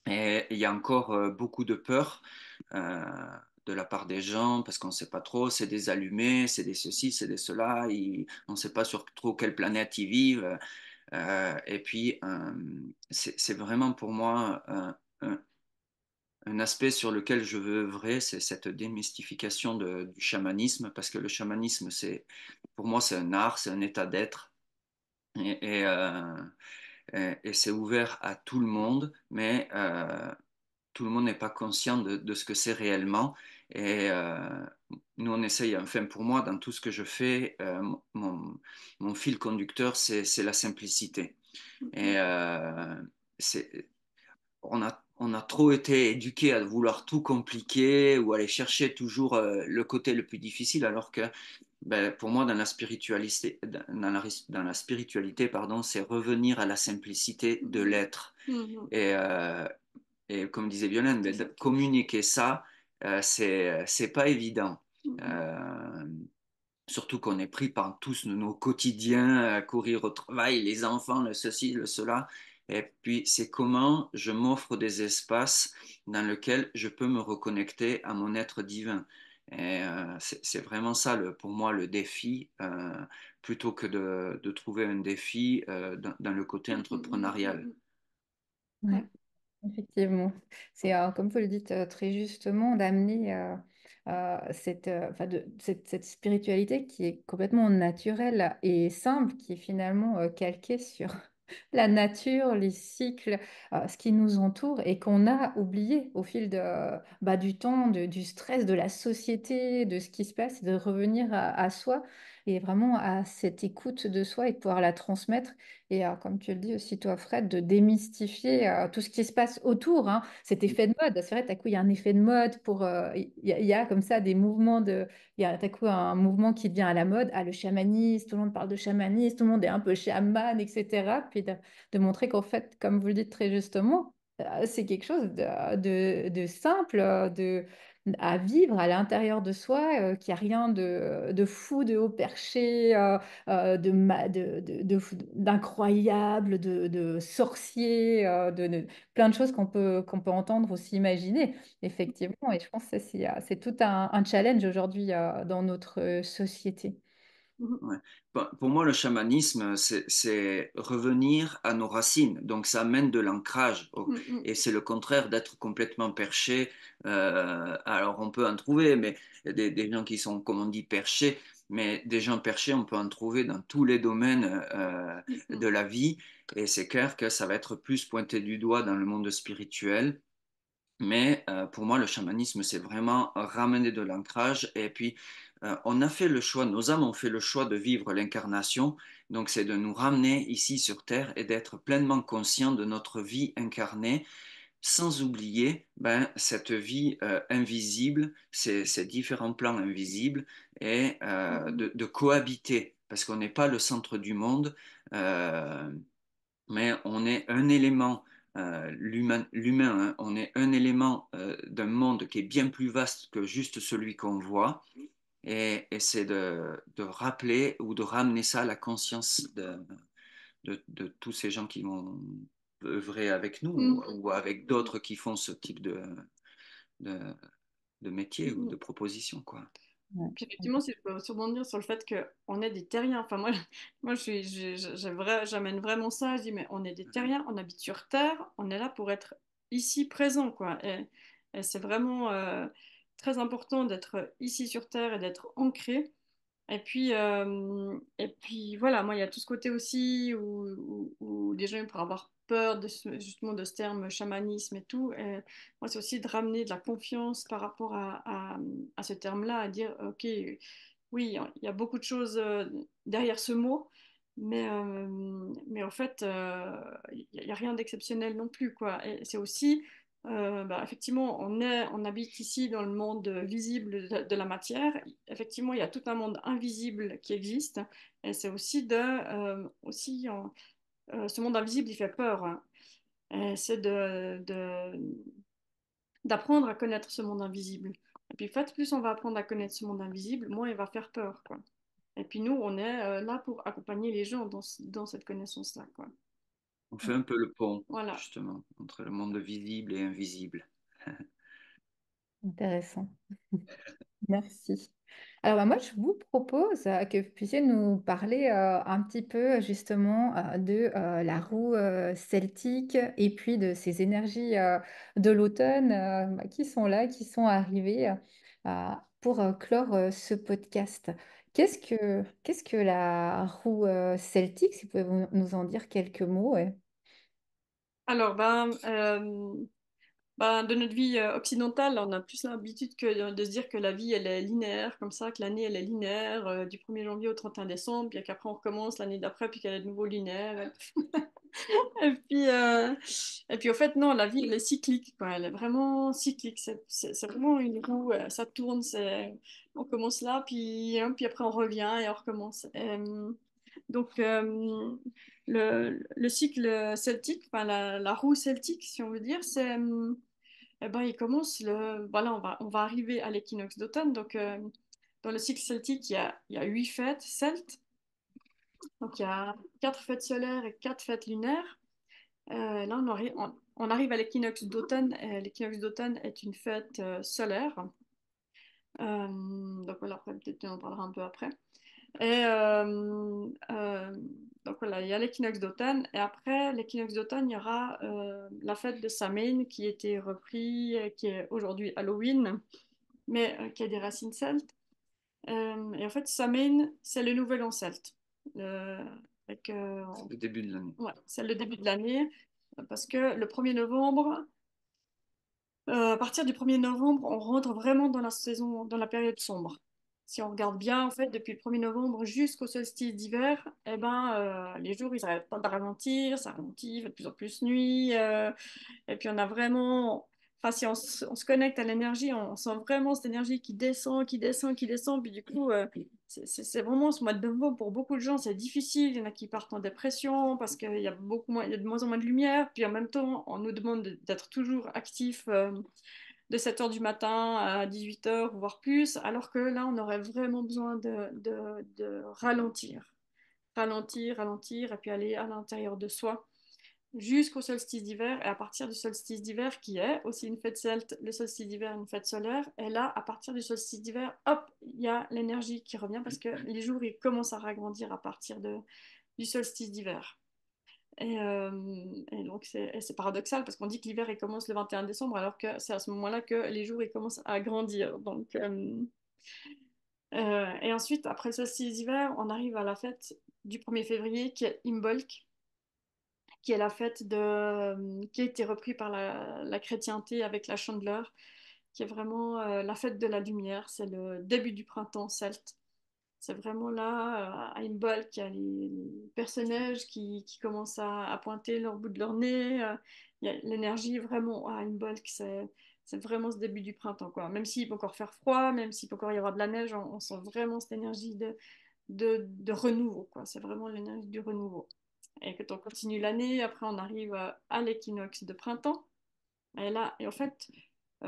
Et il y a encore beaucoup de peur euh, de la part des gens parce qu'on ne sait pas trop, c'est des allumés, c'est des ceci, c'est des cela, on ne sait pas sur trop quelle planète ils vivent. Et puis, c'est vraiment pour moi un, un aspect sur lequel je veux œuvrer, c'est cette démystification du chamanisme, parce que le chamanisme, pour moi, c'est un art, c'est un état d'être. Et, et c'est ouvert à tout le monde, mais tout le monde n'est pas conscient de ce que c'est réellement. Et nous, on essaye, enfin pour moi, dans tout ce que je fais, mon fil conducteur, c'est la simplicité. Et c'est, on a trop été éduqués à vouloir tout compliquer ou aller chercher toujours le côté le plus difficile, alors que ben, pour moi, dans la spiritualité, pardon, c'est revenir à la simplicité de Mhm. l'être. Mhm. Et, comme disait Violaine, C'est ben, de ça. communiquer ça, c'est pas évident. Mhm. Euh, Surtout qu'on est pris par tous nos quotidiens, à courir au travail, les enfants, le ceci, le cela. Et puis, c'est comment je m'offre des espaces dans lesquels je peux me reconnecter à mon être divin. Et c'est vraiment ça, pour moi, le défi, plutôt que de trouver un défi dans le côté Mhm. Mhm. entrepreneurial. Mhm. Ouais. Ouais. Effectivement, c'est comme vous le dites très justement, d'amener enfin cette spiritualité qui est complètement naturelle et simple, qui est finalement calquée sur la nature, les cycles, ce qui nous entoure et qu'on a oublié au fil du temps, du stress, de la société, de ce qui se passe, et de revenir à soi et vraiment à cette écoute de soi et de pouvoir la transmettre. Et comme tu le dis aussi, toi, Fred, de démystifier tout ce qui se passe autour, hein, cet effet de mode. C'est vrai, tout à coup, il y a un effet de mode pour. Il y a comme ça des mouvements de. Il y a tout à coup un mouvement qui devient à la mode. Ah, le chamanisme, tout le monde parle de chamanisme, tout le monde est un peu chaman, etc. Puis de montrer qu'en fait, comme vous le dites très justement, c'est quelque chose de simple, à vivre à l'intérieur de soi, qu'il n'y a rien de fou, de haut perché, d'incroyable, de sorcier, plein de choses qu'on peut entendre aussi imaginer, effectivement. Et je pense que c'est tout un challenge aujourd'hui dans notre société. Mhm. Ouais. Pour moi, le chamanisme, c'est revenir à nos racines. Donc, ça amène de l'ancrage. Mhm. Et c'est le contraire d'être complètement perché. Alors, on peut en trouver, mais il y a des gens qui sont, comme on dit, perchés. Mais des gens perchés, on peut en trouver dans tous les domaines Mhm. de la vie. Et c'est clair que ça va être plus pointé du doigt dans le monde spirituel. Mais pour moi, le chamanisme, c'est vraiment ramener de l'ancrage. Et puis, on a fait le choix, nos âmes ont fait le choix de vivre l'incarnation. Donc, c'est de nous ramener ici sur Terre et d'être pleinement conscients de notre vie incarnée, sans oublier cette vie invisible, ces différents plans invisibles, et Mhm. de cohabiter, parce qu'on n'est pas le centre du monde. Euh, mais on est un élément, l'humain, hein, on est un élément d'un monde qui est bien plus vaste que juste celui qu'on voit, et c'est de rappeler ou de ramener ça à la conscience de tous ces gens qui vont œuvrer avec nous Mhm. ou avec d'autres qui font ce type de, de métier ou de Mhm. proposition, quoi. Ouais. Puis effectivement, si je peux aussi rebondir sur le fait qu'on est des terriens. Enfin, moi, moi j'amène vraiment ça. Je dis, mais on est des terriens, on habite sur Terre, on est là pour être ici présent, quoi. Et c'est vraiment très important d'être ici sur Terre et d'être ancré. Et puis voilà, moi, il y a tout ce côté aussi où des gens pourraient avoir peur justement de ce terme chamanisme et tout. Et moi, c'est aussi de ramener de la confiance par rapport à ce terme-là, à dire, OK, oui, il y a beaucoup de choses derrière ce mot, mais en fait, il n'y a rien d'exceptionnel non plus, quoi. Et c'est aussi, effectivement, on habite ici dans le monde visible de la matière. Effectivement, il y a tout un monde invisible qui existe, et c'est aussi ce monde invisible, il fait peur, hein. Et c'est d'apprendre à connaître ce monde invisible. Et puis, en fait, plus on va apprendre à connaître ce monde invisible, moins il va faire peur, quoi. Et puis nous, on est là pour accompagner les gens dans cette connaissance-là, quoi. On fait un peu le pont, Voilà. justement, entre le monde visible et invisible. Intéressant. Merci. Alors, moi, je vous propose que vous puissiez nous parler un petit peu justement de la roue celtique et puis de ces énergies de l'automne qui sont là, qui sont arrivées pour clore ce podcast. Qu'est-ce que la roue celtique, si vous pouvez nous en dire quelques mots? Ouais. Alors, de notre vie occidentale, on a plus l'habitude de se dire que la vie, elle est linéaire, comme ça, que l'année, elle est linéaire, du 1er janvier au 31 décembre, puis qu'après, on recommence l'année d'après, puis qu'elle est de nouveau linéaire. Et puis, et puis, au fait, non, la vie, elle est cyclique, quoi. Elle est vraiment cyclique. C'est vraiment une roue, ça tourne. On commence là, puis après, on revient et on recommence. Donc, le cycle celtique, enfin, la roue celtique, si on veut dire, il commence voilà, on va arriver à l'équinoxe d'automne. Donc, dans le cycle celtique, il y a 8 fêtes celtes. Donc, il y a 4 fêtes solaires et 4 fêtes lunaires. Là, on arrive à l'équinoxe d'automne. L'équinoxe d'automne est une fête solaire. Donc voilà, après, peut-être on en parlera un peu après. Et donc voilà, il y a l'équinoxe d'automne. Et après l'équinoxe d'automne, il y aura la fête de Samhain qui a été repris, qui est aujourd'hui Halloween. mais qui a des racines celtes. Et en fait, Samhain, c'est le nouvel an celte. Euh, avec, C'est le début de l'année. ouais, c'est le début de l'année, parce que le 1er novembre, à partir du 1er novembre, on rentre vraiment dans la saison, dans la période sombre. Si on regarde bien, en fait, depuis le 1er novembre jusqu'au solstice d'hiver, eh ben, les jours, ils n'arrêtent pas de ralentir, ça ralentit, il fait de plus en plus nuit. Et puis on a vraiment, enfin si on se connecte à l'énergie, on sent vraiment cette énergie qui descend, qui descend, qui descend. Puis du coup, c'est vraiment ce mois de novembre pour beaucoup de gens, c'est difficile. Il y en a qui partent en dépression parce qu'il y a beaucoup moins, il y a de moins en moins de lumière. Puis en même temps, on nous demande d'être toujours actifs de 7 heures du matin à 18 heures, voire plus, alors que là, on aurait vraiment besoin de ralentir. Ralentir, ralentir, et puis aller à l'intérieur de soi jusqu'au solstice d'hiver. Et à partir du solstice d'hiver, qui est aussi une fête celte, le solstice d'hiver, une fête solaire. Et là, à partir du solstice d'hiver, hop, il y a l'énergie qui revient parce que les jours, ils commencent à ragrandir à partir du solstice d'hiver. Et donc, c'est paradoxal parce qu'on dit que l'hiver, il commence le 21 décembre, alors que c'est à ce moment-là que les jours, ils commencent à grandir. Donc, et ensuite, après le solstice d'hiver, on arrive à la fête du 1er février qui est Imbolc, qui est la fête qui a été repris par la chrétienté avec la Chandeleur, qui est vraiment la fête de la lumière. C'est le début du printemps celte. C'est vraiment là, à Imbolc, il y a les personnages qui commencent à pointer leur bout de leur nez. Il y a l'énergie vraiment à Imbolc, c'est vraiment ce début du printemps, quoi. Même s'il peut encore faire froid, même s'il peut encore y avoir de la neige, on sent vraiment cette énergie de renouveau, quoi. C'est vraiment l'énergie du renouveau. Et quand on continue l'année, après on arrive à l'équinoxe de printemps. Et là, et en fait,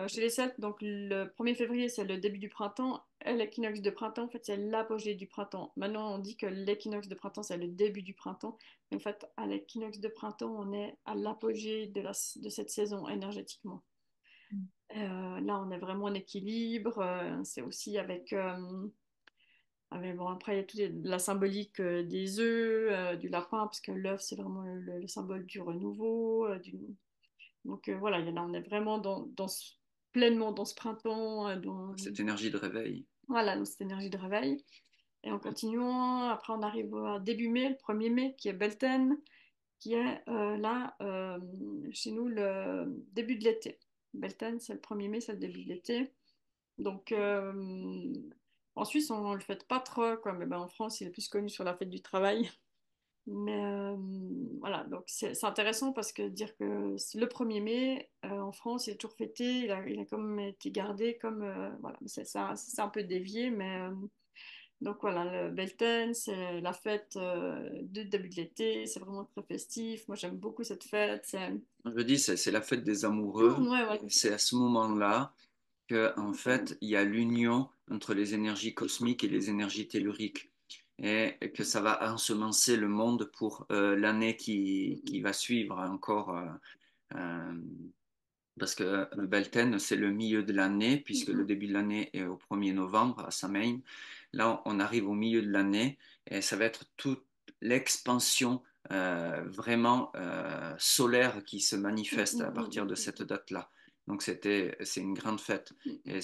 chez les Celtes, donc le 1er février, c'est le début du printemps. Et l'équinoxe de printemps, en fait, c'est l'apogée du printemps. Maintenant, on dit que l'équinoxe de printemps, c'est le début du printemps. Mais en fait, à l'équinoxe de printemps, on est à l'apogée de cette saison énergétiquement. Là, on est vraiment en équilibre. C'est aussi bon, après, il y a toute la symbolique des œufs, du lapin, parce que l'œuf, c'est vraiment le symbole du renouveau. Donc voilà, là, on est vraiment pleinement dans ce printemps, Cette énergie de réveil. voilà, dans cette énergie de réveil. Et en continuant, après, on arrive à début mai, le 1er mai, qui est Beltane, qui est là, chez nous, le début de l'été. Beltane, c'est le 1er mai, c'est le début de l'été. Donc, en Suisse, on ne le fête pas trop, quoi. Mais ben, en France, il est plus connu sur la fête du travail. Mais voilà, donc c'est intéressant parce que dire que le 1er mai, en France, il est toujours fêté, il a quand même été gardé comme. Voilà, c'est un peu dévié, mais. Donc voilà, le Beltane, c'est la fête du début de l'été, c'est vraiment très festif. Moi, j'aime beaucoup cette fête. Je dis, c'est la fête des amoureux. Ouais, ouais. C'est à ce moment-là que, en fait, il y a l'union entre les énergies cosmiques et les énergies telluriques. Et que ça va ensemencer le monde pour l'année qui va suivre encore. Euh, Parce que le Beltane, c'est le milieu de l'année, puisque le début de l'année est au 1er novembre à Samhain. Là, on arrive au milieu de l'année et ça va être toute l'expansion vraiment solaire qui se manifeste à partir de cette date-là. Donc, c'est une grande fête. Et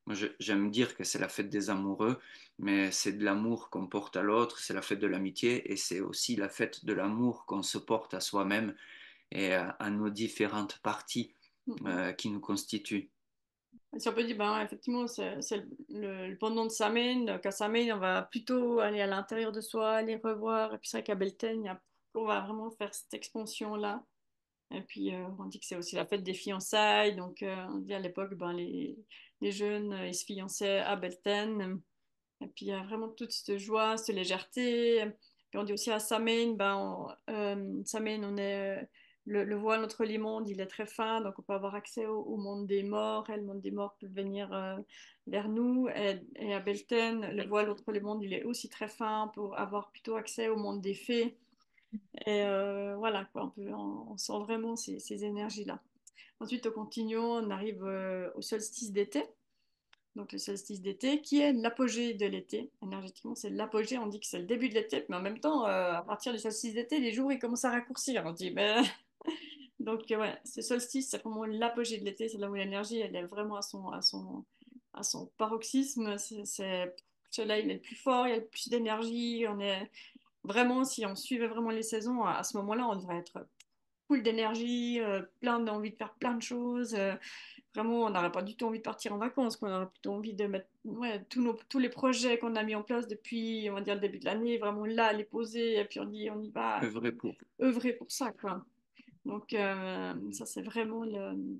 moi, j'aime dire que c'est la fête des amoureux, mais c'est de l'amour qu'on porte à l'autre, c'est la fête de l'amitié et c'est aussi la fête de l'amour qu'on se porte à soi-même et à nos différentes parties qui nous constituent. Si on peut dire, ben, effectivement, c'est le pendant de Samhain. Qu'à Samhain, on va plutôt aller à l'intérieur de soi, aller revoir. Et puis c'est vrai qu'à Beltane, on va vraiment faire cette expansion-là. Et puis on dit que c'est aussi la fête des fiançailles. Donc on dit à l'époque, ben, les jeunes, ils se fiançaient à Beltane. Et puis il y a vraiment toute cette joie, cette légèreté. Puis on dit aussi à Samhain, Samhain, le voile entre les mondes, il est très fin, donc on peut avoir accès au monde des morts, et le monde des morts peut venir vers nous. Et à Beltane, le voile entre les mondes, il est aussi très fin pour avoir plutôt accès au monde des fées. Et voilà, quoi, on sent vraiment ces énergies-là. Ensuite, au continuant, on arrive au solstice d'été. Donc le solstice d'été, qui est l'apogée de l'été. Énergétiquement, c'est l'apogée. On dit que c'est le début de l'été, mais en même temps, à partir du solstice d'été, les jours ils commencent à raccourcir. On dit, ben... donc ouais, ce solstice, c'est vraiment l'apogée de l'été. C'est là où l'énergie, elle est vraiment à son à son paroxysme. Le soleil il est le plus fort, il y a le plus d'énergie. On est vraiment, si on suivait vraiment les saisons, à ce moment-là, on devrait être full d'énergie, plein d'envie de faire plein de choses. Vraiment, on n'aurait pas du tout envie de partir en vacances, qu'on aurait plutôt envie de mettre ouais, tous les projets qu'on a mis en place depuis, on va dire, le début de l'année, vraiment là, les poser, et puis on dit, on y va, œuvrer pour. œuvrer pour ça, quoi. Donc, ça, c'est vraiment le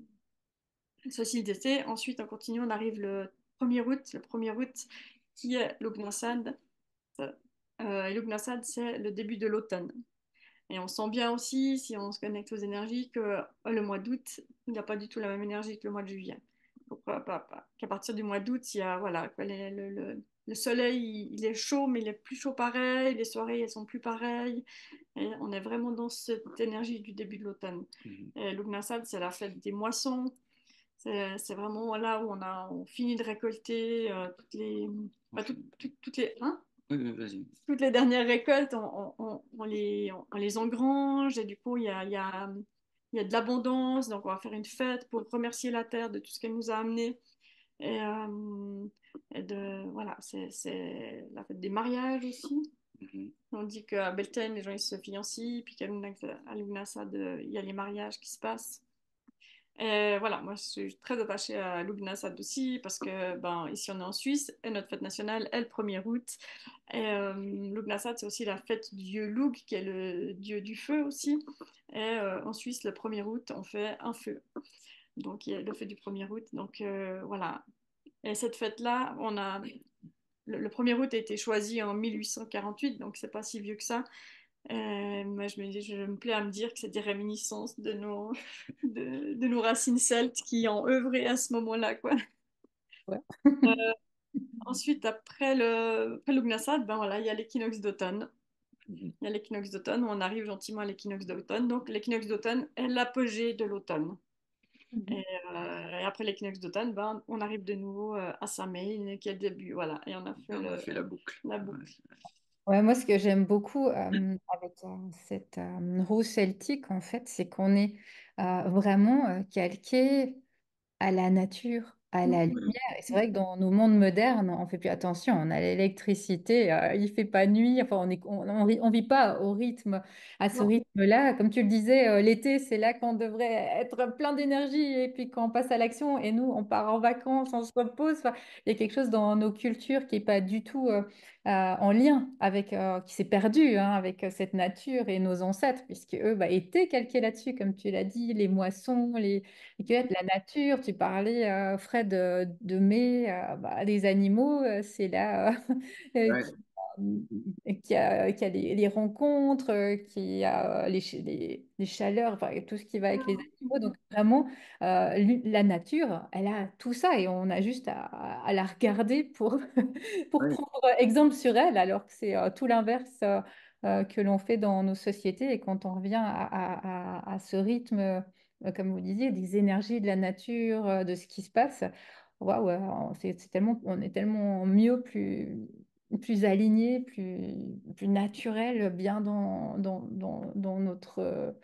solstice d'été. Ensuite, on continue, on arrive le 1er août, qui est l'Ugnasad. Et l'Ugnasad, c'est le début de l'automne. Et on sent bien aussi, si on se connecte aux énergies, que le mois d'août, il n'a pas du tout la même énergie que le mois de juillet. Qu'à partir du mois d'août, il y a, voilà, le soleil, il est chaud, mais il est plus chaud pareil, les soirées, elles sont plus pareilles. Et on est vraiment dans cette énergie du début de l'automne. Et Lugnasad, c'est la fête des moissons. C'est vraiment là où on finit de récolter toutes les, hein, Oui, vas-y. toutes les dernières récoltes, on les engrange et du coup, il y a de l'abondance. Donc, on va faire une fête pour remercier la terre de tout ce qu'elle nous a amené. Et, voilà, c'est la fête des mariages aussi. On dit qu'à Beltane, les gens ils se fiancent, puis qu'à Lugnasad, il y a les mariages qui se passent. Et voilà, moi je suis très attachée à Lugnasad aussi parce que ben, ici on est en Suisse et notre fête nationale est le 1er août. Et Lugnasad c'est aussi la fête du dieu Lugh qui est le dieu du feu aussi. Et en Suisse le 1er août on fait un feu. Donc il y a le feu du 1er août. Donc voilà. Et cette fête-là, le 1er août a été choisi en 1848, donc c'est pas si vieux que ça. Moi, je me plais à me dire que c'est des réminiscences de nos racines celtes qui ont œuvré à ce moment-là, quoi. Ouais. Euh, Ensuite, après l'Ugnasad, ben voilà, il y a l'équinoxe d'automne. Il y a l'équinoxe d'automne, où on arrive gentiment à l'équinoxe d'automne. Donc, l'équinoxe d'automne est l'apogée de l'automne. Et, et après l'équinoxe d'automne, ben, on arrive de nouveau à Samhain, qui est le début. Voilà, et on a fait On a fait la boucle. la boucle. Ouais, moi, ce que j'aime beaucoup avec cette roue celtique, en fait, c'est qu'on est vraiment calqué à la nature, à la lumière. Et c'est vrai que dans nos mondes modernes, on fait plus attention. On a l'électricité, il fait pas nuit. Enfin, on vit pas au rythme, à ce Non, rythme-là. Comme tu le disais, l'été, c'est là qu'on devrait être plein d'énergie. Et puis quand on passe à l'action, et nous, on part en vacances, on se repose. Enfin, il y a quelque chose dans nos cultures qui est pas du tout en lien avec, qui s'est perdu hein, avec cette nature et nos ancêtres, puisque eux bah, étaient calqués là-dessus, comme tu l'as dit, les moissons, les cueillettes, la nature. Tu parlais, Fred, mai, bah, les animaux, c'est là Ouais, qui a les rencontres, qui a les chaleurs, enfin, tout ce qui va avec les animaux. Donc vraiment, la nature, elle a tout ça et on a juste à la regarder pour, pour ouais, prendre exemple sur elle, alors que c'est tout l'inverse que l'on fait dans nos sociétés. Et quand on revient à ce rythme, comme vous disiez, des énergies de la nature, de ce qui se passe, waouh, c'est tellement, on est tellement mieux, plus aligné, plus naturel, bien dans notre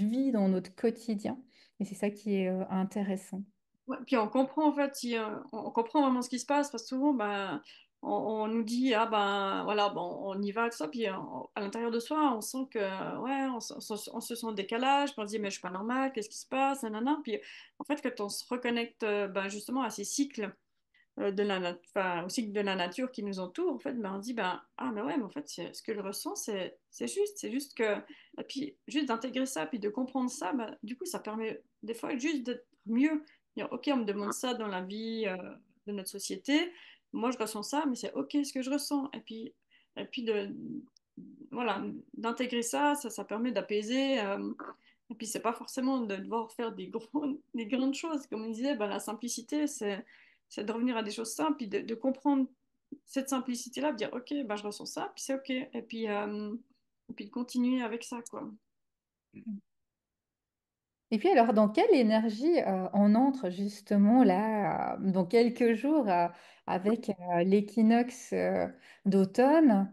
vie, dans notre quotidien. Et c'est ça qui est intéressant. ouais, puis on comprend en fait, si, on comprend vraiment ce qui se passe parce que souvent ben, on nous dit ah ben voilà bon on y va tout ça puis à l'intérieur de soi on sent que ouais on se sent en décalage puis on se dit mais je suis pas normale qu'est-ce qui se passe nanana puis en fait quand on se reconnecte ben, justement à ces cycles enfin, au cycle de la nature qui nous entoure en fait ben on dit ben ah mais ouais mais en fait ce que je ressens c'est juste que et puis juste d'intégrer ça puis de comprendre ça ben, du coup ça permet des fois juste d'être mieux. Dire, ok, on me demande ça dans la vie de notre société. Moi, je ressens ça, mais c'est ok ce que je ressens. Et puis voilà, d'intégrer ça permet d'apaiser. Et puis, c'est pas forcément de devoir faire des grandes choses. Comme on disait, ben, la simplicité, c'est de revenir à des choses simples, puis de comprendre cette simplicité-là, de dire, ok, ben, je ressens ça, puis c'est ok. Et puis de continuer avec ça, quoi. Et puis alors, dans quelle énergie on entre justement là, dans quelques jours, avec l'équinoxe d'automne?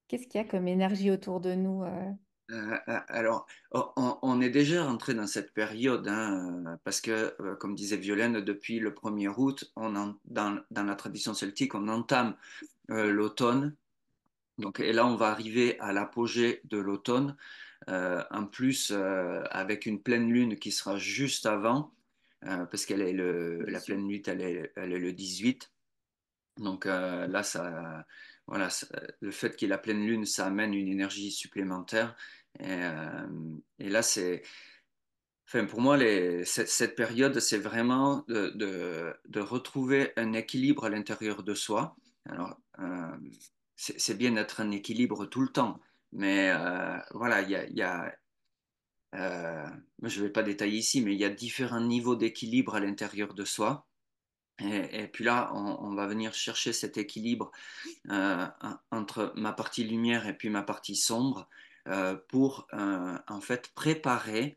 Qu'est-ce qu'il y a comme énergie autour de nous? Alors, on est déjà rentré dans cette période, hein, parce que, comme disait Violaine, depuis le 1er août, dans la tradition celtique, on entame l'automne. Donc, et là, on va arriver à l'apogée de l'automne, en plus avec une pleine lune qui sera juste avant, parce qu'elle est la 18. pleine lune, elle est le 18. Donc là, voilà, le fait qu'il y ait la pleine lune, ça amène une énergie supplémentaire. Et là, enfin, pour moi, cette période, c'est vraiment de retrouver un équilibre à l'intérieur de soi. Alors, c'est bien d'être en équilibre tout le temps, mais voilà, je ne vais pas détailler ici, mais il y a différents niveaux d'équilibre à l'intérieur de soi. Et puis là, on va venir chercher cet équilibre entre ma partie lumière et puis ma partie sombre pour en fait préparer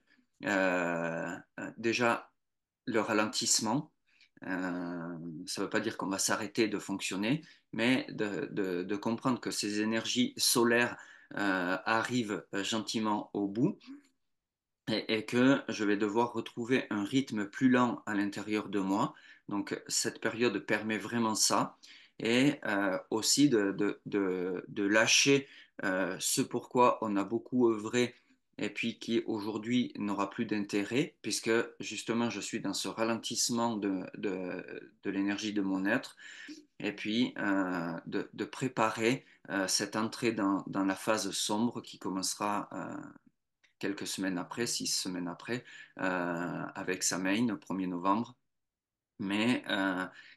déjà le ralentissement. Ça ne veut pas dire qu'on va s'arrêter de fonctionner, mais de comprendre que ces énergies solaires arrivent gentiment au bout et que je vais devoir retrouver un rythme plus lent à l'intérieur de moi. Donc cette période permet vraiment ça et aussi de lâcher ce pourquoi on a beaucoup œuvré et puis qui aujourd'hui n'aura plus d'intérêt puisque justement je suis dans ce ralentissement de l'énergie de mon être et puis de préparer cette entrée dans la phase sombre qui commencera quelques semaines après, 6 semaines après, avec Samain au 1er novembre. Mais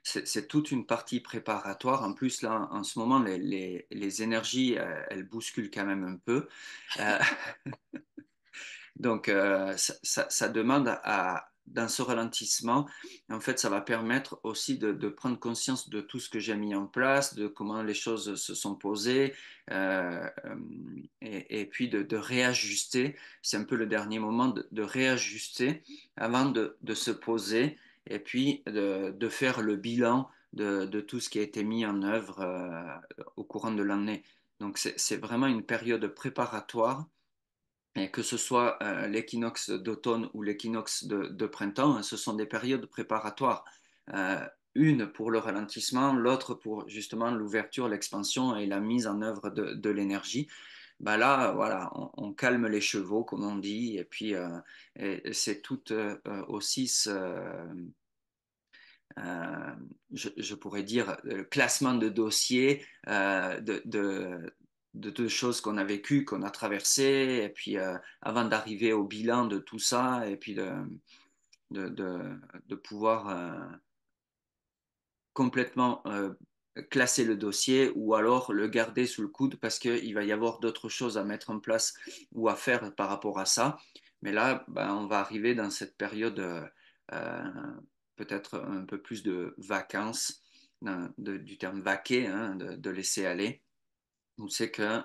c'est toute une partie préparatoire. En plus, là, en ce moment, les énergies, elles bousculent quand même un peu. Euh, donc, ça demande dans ce ralentissement, en fait, ça va permettre aussi de prendre conscience de tout ce que j'ai mis en place, de comment les choses se sont posées, et puis de réajuster. C'est un peu le dernier moment de réajuster avant de se poser et puis de faire le bilan de tout ce qui a été mis en œuvre au courant de l'année. Donc, c'est vraiment une période préparatoire et que ce soit l'équinoxe d'automne ou l'équinoxe de printemps, hein, ce sont des périodes préparatoires. Euh, une pour le ralentissement, l'autre pour justement l'ouverture, l'expansion et la mise en œuvre de l'énergie. Bah là, voilà, on calme les chevaux, comme on dit, et puis et c'est tout aussi euh, je pourrais dire, classement de dossiers de choses qu'on a vécues, qu'on a traversées, et puis avant d'arriver au bilan de tout ça, et puis de, de, de pouvoir complètement classer le dossier ou alors le garder sous le coude parce qu'il va y avoir d'autres choses à mettre en place ou à faire par rapport à ça. Mais là, ben, on va arriver dans cette période euh, peut-être un peu plus de vacances, du terme vaquer, hein, laisser aller. On sait que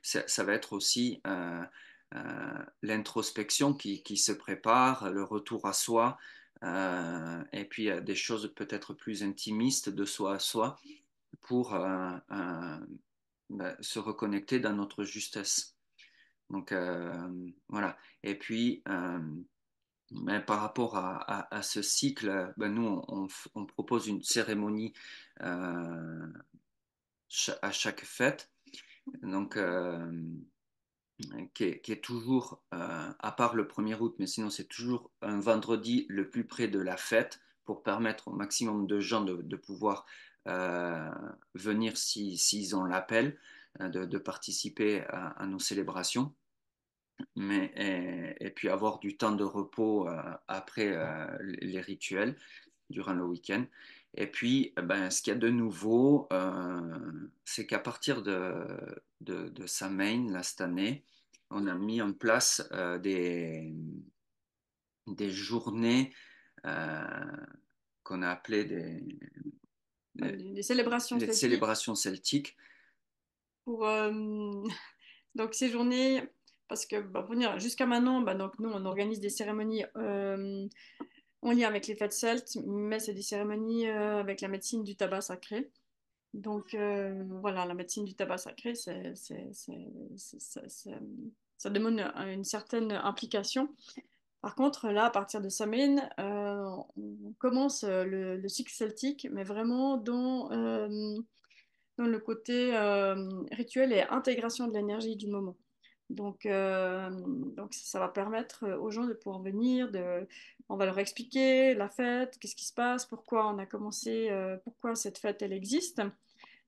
ça va être aussi l'introspection qui se prépare, le retour à soi, et puis des choses peut-être plus intimistes de soi à soi pour se reconnecter dans notre justesse. Donc voilà. Et puis ben, par rapport à ce cycle, ben, nous on propose une cérémonie euh, à chaque fête. Donc qui est toujours, à part le 1er août, mais sinon c'est toujours un vendredi le plus près de la fête pour permettre au maximum de gens de pouvoir euh, venir s'ils ont l'appel, de participer à nos célébrations. Et puis avoir du temps de repos après les rituels durant le week-end. Et puis, ben, ce qu'il y a de nouveau, c'est qu'à partir de Samhain, là, cette année, on a mis en place des journées euh, qu'on a appelées Ouais, des, des célébrations les celtiques célébrations celtiques. pour donc ces journées, parce que bah, pour dire, jusqu'à maintenant, bah, donc, nous on organise des cérémonies en lien avec les fêtes celtes, mais c'est des cérémonies avec la médecine du tabac sacré. Donc voilà, la médecine du tabac sacré, ça demande une certaine implication. Par contre, là, à partir de Samhain, on commence le cycle celtique, mais vraiment dans le côté rituel et intégration de l'énergie du moment. Donc ça va permettre aux gens de pouvoir venir, on va leur expliquer la fête, qu'est-ce qui se passe, pourquoi on a commencé, pourquoi cette fête elle existe.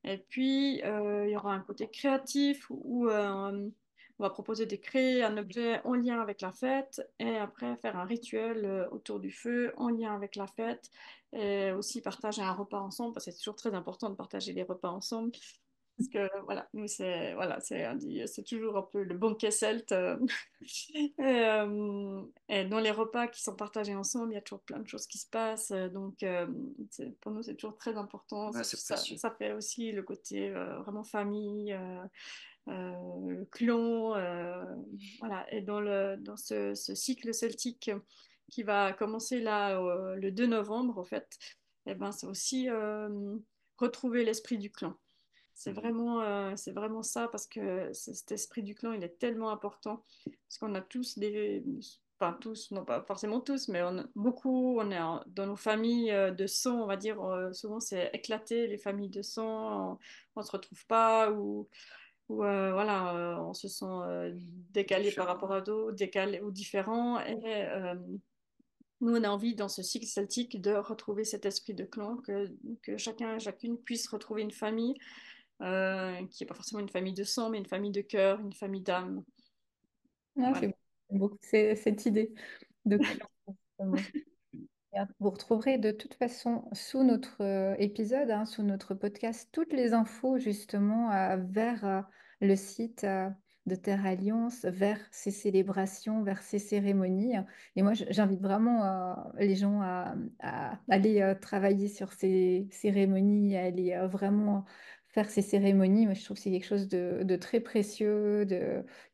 Et puis il y aura un côté créatif où on va proposer de créer un objet en lien avec la fête et après faire un rituel autour du feu en lien avec la fête et aussi partager un repas ensemble parce que c'est toujours très important de partager les repas ensemble. Parce que voilà, nous c'est toujours un peu le banquet celte. Et dans les repas qui sont partagés ensemble, il y a toujours plein de choses qui se passent. Pour nous, c'est toujours très important. Ouais, c'est précieux. Ça fait aussi le côté vraiment famille, clan. Voilà. Et dans ce cycle celtique qui va commencer là le 2 novembre, en fait, eh ben, c'est aussi retrouver l'esprit du clan. C'est vraiment ça parce que cet esprit du clan, il est tellement important parce qu'on a tous enfin tous, non pas forcément tous, mais beaucoup, dans nos familles de sang, on va dire, souvent c'est éclaté, les familles de sang, on se retrouve pas voilà, on se sent décalé par Différent. rapport à d'autres, décalé ou différent et nous, on a envie, dans ce cycle celtique, de retrouver cet esprit de clan, que chacun et chacune puisse retrouver une famille qui n'est pas forcément une famille de sang, mais une famille de cœur, une famille d'âme. Ah, Voilà. j'aime beaucoup cette idée de clan, justement. Vous retrouverez de toute façon sous notre épisode, hein, sous notre podcast, toutes les infos justement vers le site de Terre Alliance, vers ces célébrations, vers ces cérémonies. Et moi, j'invite vraiment les gens à aller travailler sur ces cérémonies, à aller vraiment faire ces cérémonies. Moi, je trouve que c'est quelque chose de très précieux,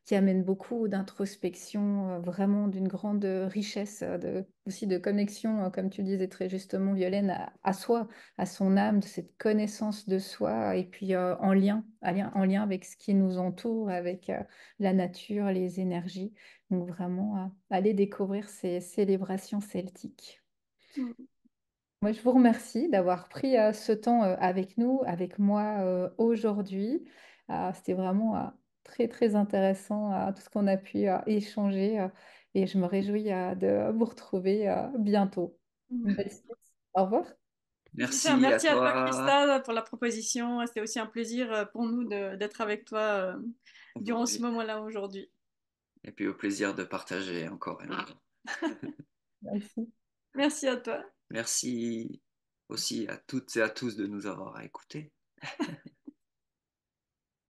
qui amène beaucoup d'introspection, vraiment d'une grande richesse, aussi de connexion, comme tu disais très justement, Violaine, à soi, à son âme, de cette connaissance de soi, et puis en lien avec ce qui nous entoure, avec la nature, les énergies. Donc vraiment, aller découvrir ces célébrations celtiques. Mm. Moi, je vous remercie d'avoir pris ce temps avec nous, avec moi aujourd'hui. C'était vraiment très, très intéressant tout ce qu'on a pu échanger et je me réjouis de vous retrouver bientôt. Une belle suite. Au revoir. Super, Merci à merci à toi, toi. Christa, pour la proposition. C'était aussi un plaisir pour nous d'être avec toi durant ce Aujourd'hui. moment-là aujourd'hui. Et puis au plaisir de partager encore une fois. Merci. Merci à toi. Merci aussi à toutes et à tous de nous avoir écoutés.